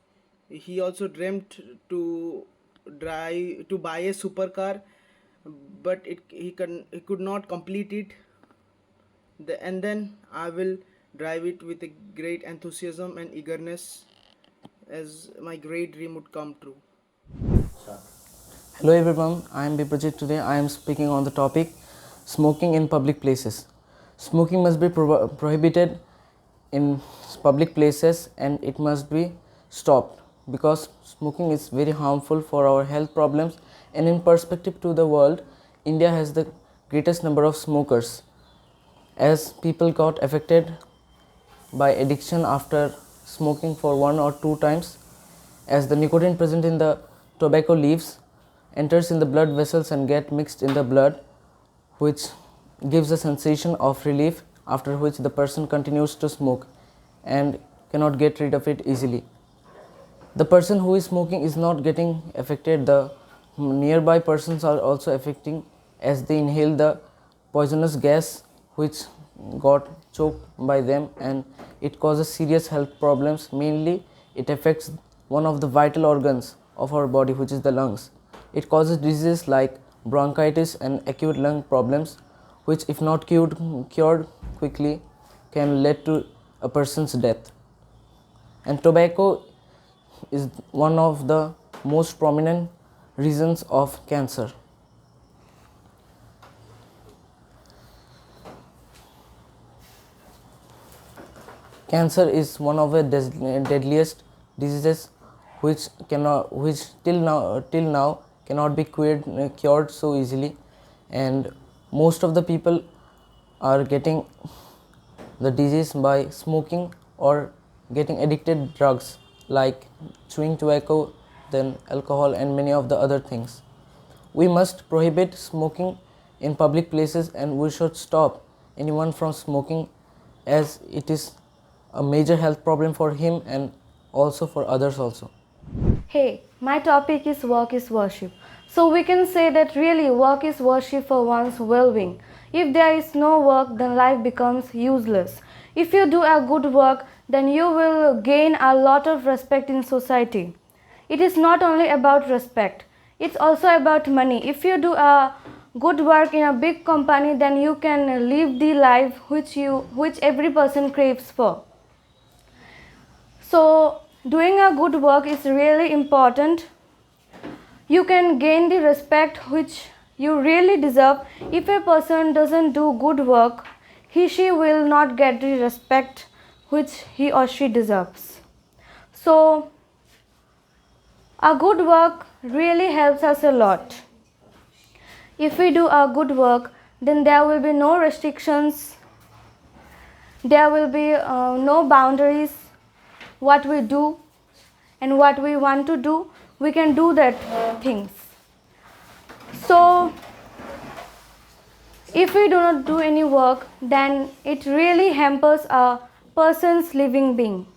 he also dreamt to buy a supercar, but he could not complete it. And then I will drive it with a great enthusiasm and eagerness, as my great dream would come true. Hello everyone, I am Biprajit. Today I am speaking on the topic smoking in public places. Smoking must be prohibited in public places and it must be stopped, because smoking is very harmful for our health problems, and in perspective to the world, India has the greatest number of smokers, as people got affected by addiction after smoking for 1 or 2 times, as the nicotine present in the tobacco leaves enters in the blood vessels and get mixed in the blood, which gives a sensation of relief, after which the person continues to smoke and cannot get rid of it easily. the person who is smoking is not getting affected, the nearby persons are also affecting as they inhale the poisonous gas which got choked by them, and it causes serious health problems. Mainly it affects one of the vital organs of our body, which is the lungs. It causes diseases like bronchitis and acute lung problems, which if not cured quickly can lead to a person's death. And tobacco is one of the most prominent reasons of cancer. Cancer is one of the deadliest diseases which till now cannot be cured so easily, and most of the people are getting the disease by smoking or getting addicted drugs like chewing tobacco, then alcohol and many of the other things. We must prohibit smoking in public places, and we should stop anyone from smoking, as it is a major health problem for him and also for others also. Hey, my topic is work is worship. So we can say that really work is worship for one's well-being. If there is no work, then life becomes useless. If you do a good work, then you will gain a lot of respect in society. It is not only about respect, it's also about money. If you do a good work in a big company, then you can live the life which every person craves for. So doing a good work is really important. You can gain the respect which you really deserve. If a person doesn't do good work, she will not get the respect which he or she deserves. So a good work really helps us a lot. If we do a good work, then there will be no restrictions, there will be no boundaries. What we do and what we want to do, we can do that things. So if we do not do any work, then it really hampers a person's living being.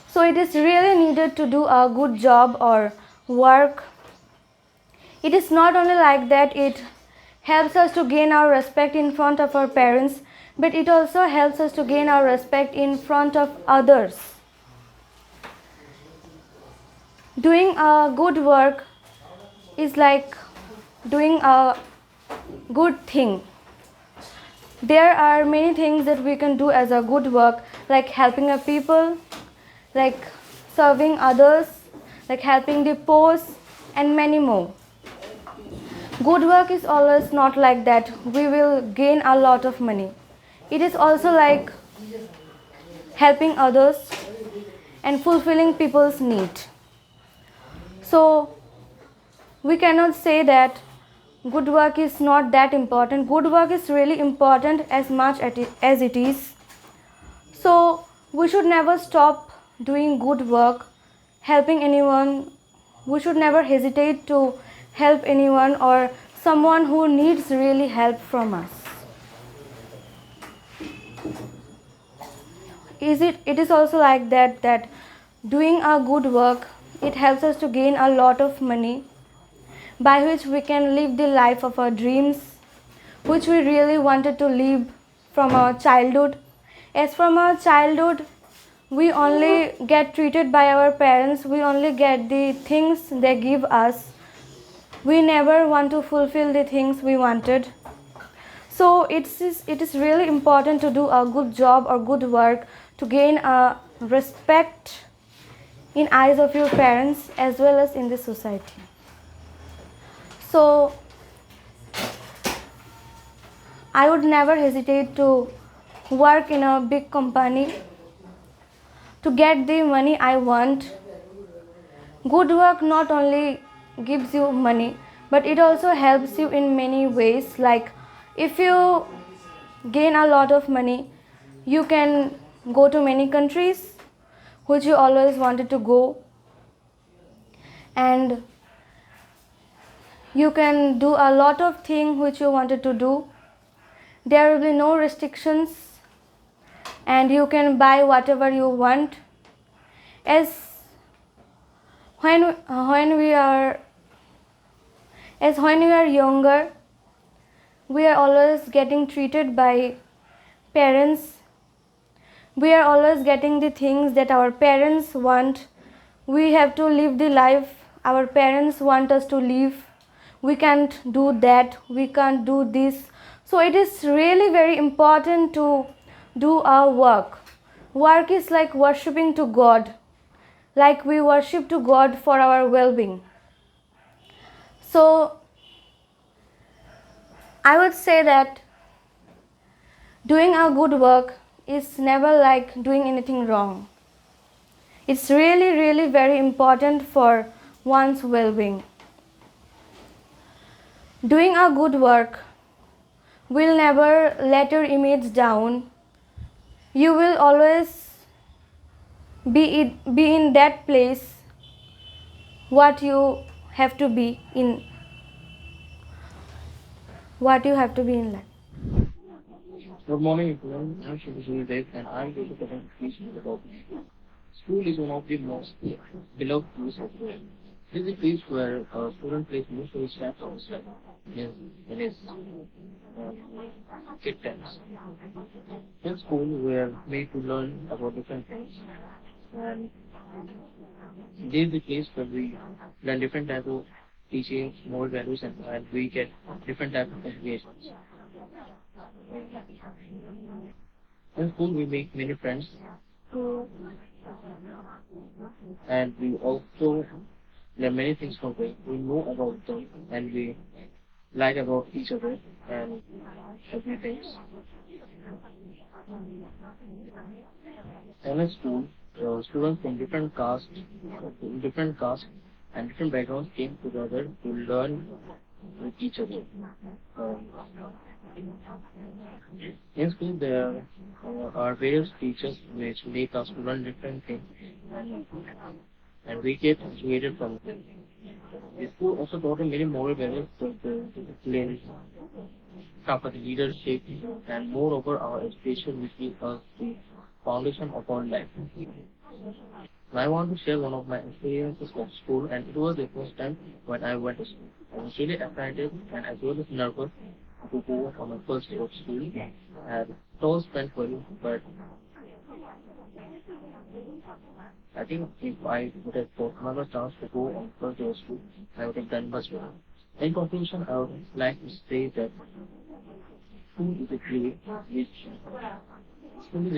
So it is really needed to do a good job or work. It is not only like that it helps us to gain our respect in front of our parents, but it also helps us to gain our respect in front of others. Doing a good work is like doing a good thing. There are many things that we can do as a good work, like helping a people, like serving others, like helping the poor, and many more. Good work is always not like that we will gain a lot of money. It is also like helping others and fulfilling people's need. So we cannot say that good work is not that important. Good work is really important as much as it is. So we should never stop doing good work, helping anyone. We should never hesitate to help anyone or someone who needs really help from us. It is also like that doing a good work, it helps us to gain a lot of money, by which we can live the life of our dreams, which we really wanted to live from our childhood. As from our childhood, we only get treated by our parents, we only get the things they give us. We never want to fulfill the things we wanted. So it is really important to do a good job or good work to gain a respect in eyes of your parents as well as in the society. So I would never hesitate to work in a big company to get the money I want. Good work not only gives you money, but it also helps you in many ways. Like if you gain a lot of money, you can go to many countries which you always wanted to go, and you can do a lot of things which you wanted to do. There will be no restrictions and you can buy whatever you want. As when we are younger, we are always getting treated by parents. We are always getting the things that our parents want. We have to live the life our parents want us to live. We can't do that, we can't do this. So it is really very important to do our work. Work is like worshipping to God, like we worship to God for our well-being. So I would say that doing a good work is never like doing anything wrong. It's really very important for one's well-being. Doing a good work will never let your image down. You will always be in that place what you have to be in life. Good morning, everyone. I'm Shibnagar and I'm going to present a speech about school is one of the most beloved places of the world. It is a place where a student plays most of his time of his life in his kid times. In school, we are made to learn about different things, and this is the place where we learn different types of teachings, moral values, and we get different types of educations. In school, we make many friends, and we also learn many things from them. We know about them, and we like about each other and everything. In a school, students from different castes and different backgrounds came together to learn with each other. In school, there are various teachers which make us learn different things, and we get educated from them. The school also taught us many moral values to discipline, the leadership, and moreover, our education which gives us the foundation of our life. I want to share one of my experiences of school, and it was the first time when I went to school. I was really excited and as well as nervous to go on my first day of school, and it all went well, but I think if I would have got another chance to go on first day of school, I would have done much better. In conclusion, I would like to say that school is a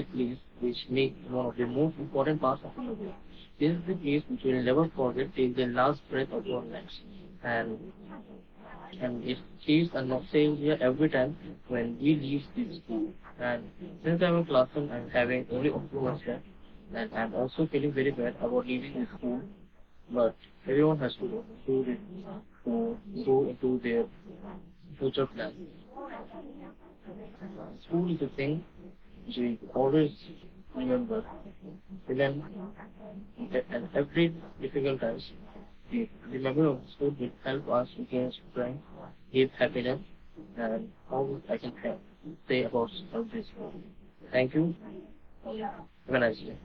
place which makes one of the most important parts of our life. This is the place which we will never forget till the last breath of our lives. And it feels a nostalgia every time when we leave this school. And since I'm in classroom, I'm having only a few months left, and I'm also feeling very bad about leaving this school. But everyone has to go into their future plans. School is a thing which we always remember. And every difficult times, the memory of school will help us against crime, give happiness, and all I can say about this. Thank you. Have a nice day.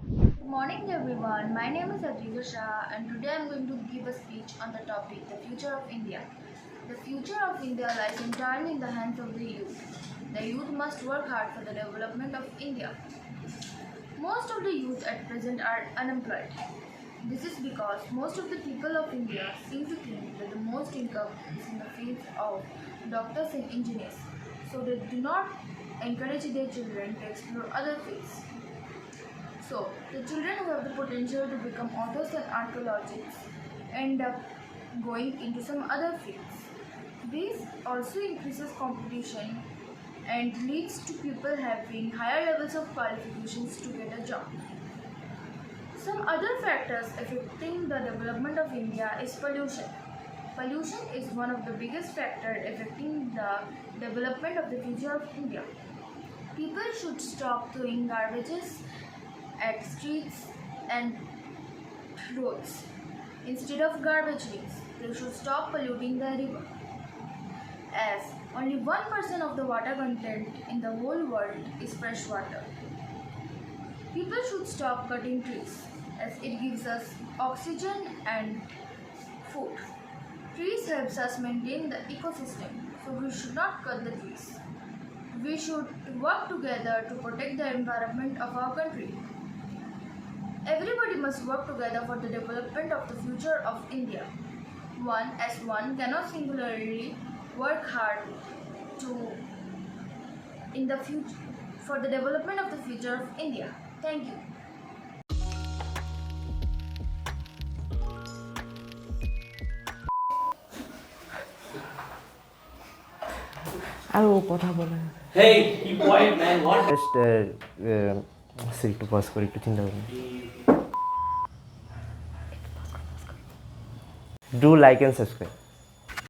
Good morning everyone, my name is Adriza Shah and today I am going to give a speech on the topic the future of India. The future of India lies entirely in the hands of the youth. The youth must work hard for the development of India. Most of the youth at present are unemployed. This is because most of the people of India seem to think that the most income is in the fields of doctors and engineers, so they do not encourage their children to explore other fields. So, the children who have the potential to become authors and archaeologists end up going into some other fields. This also increases competition and leads to people having higher levels of qualifications to get a job. Some other factors affecting the development of India is pollution. Pollution is one of the biggest factors affecting the development of the future of India. People should stop throwing garbages at streets and roads. Instead of garbage bins, they should stop polluting the river, as only 1% of the water content in the whole world is fresh water. People should stop cutting trees. as it gives us oxygen and food. Trees helps us maintain the ecosystem, so we should not cut the trees. We should work together to protect the environment of our country. Everybody must work together for the development of the future of India. One cannot singularly work hard to in the future for the development of the future of India. Thank you. আর ও কথা বলে Hey, keep quiet, man. What? Just সে একটু pause করে একটু চিন্তা করুন। Do like and subscribe.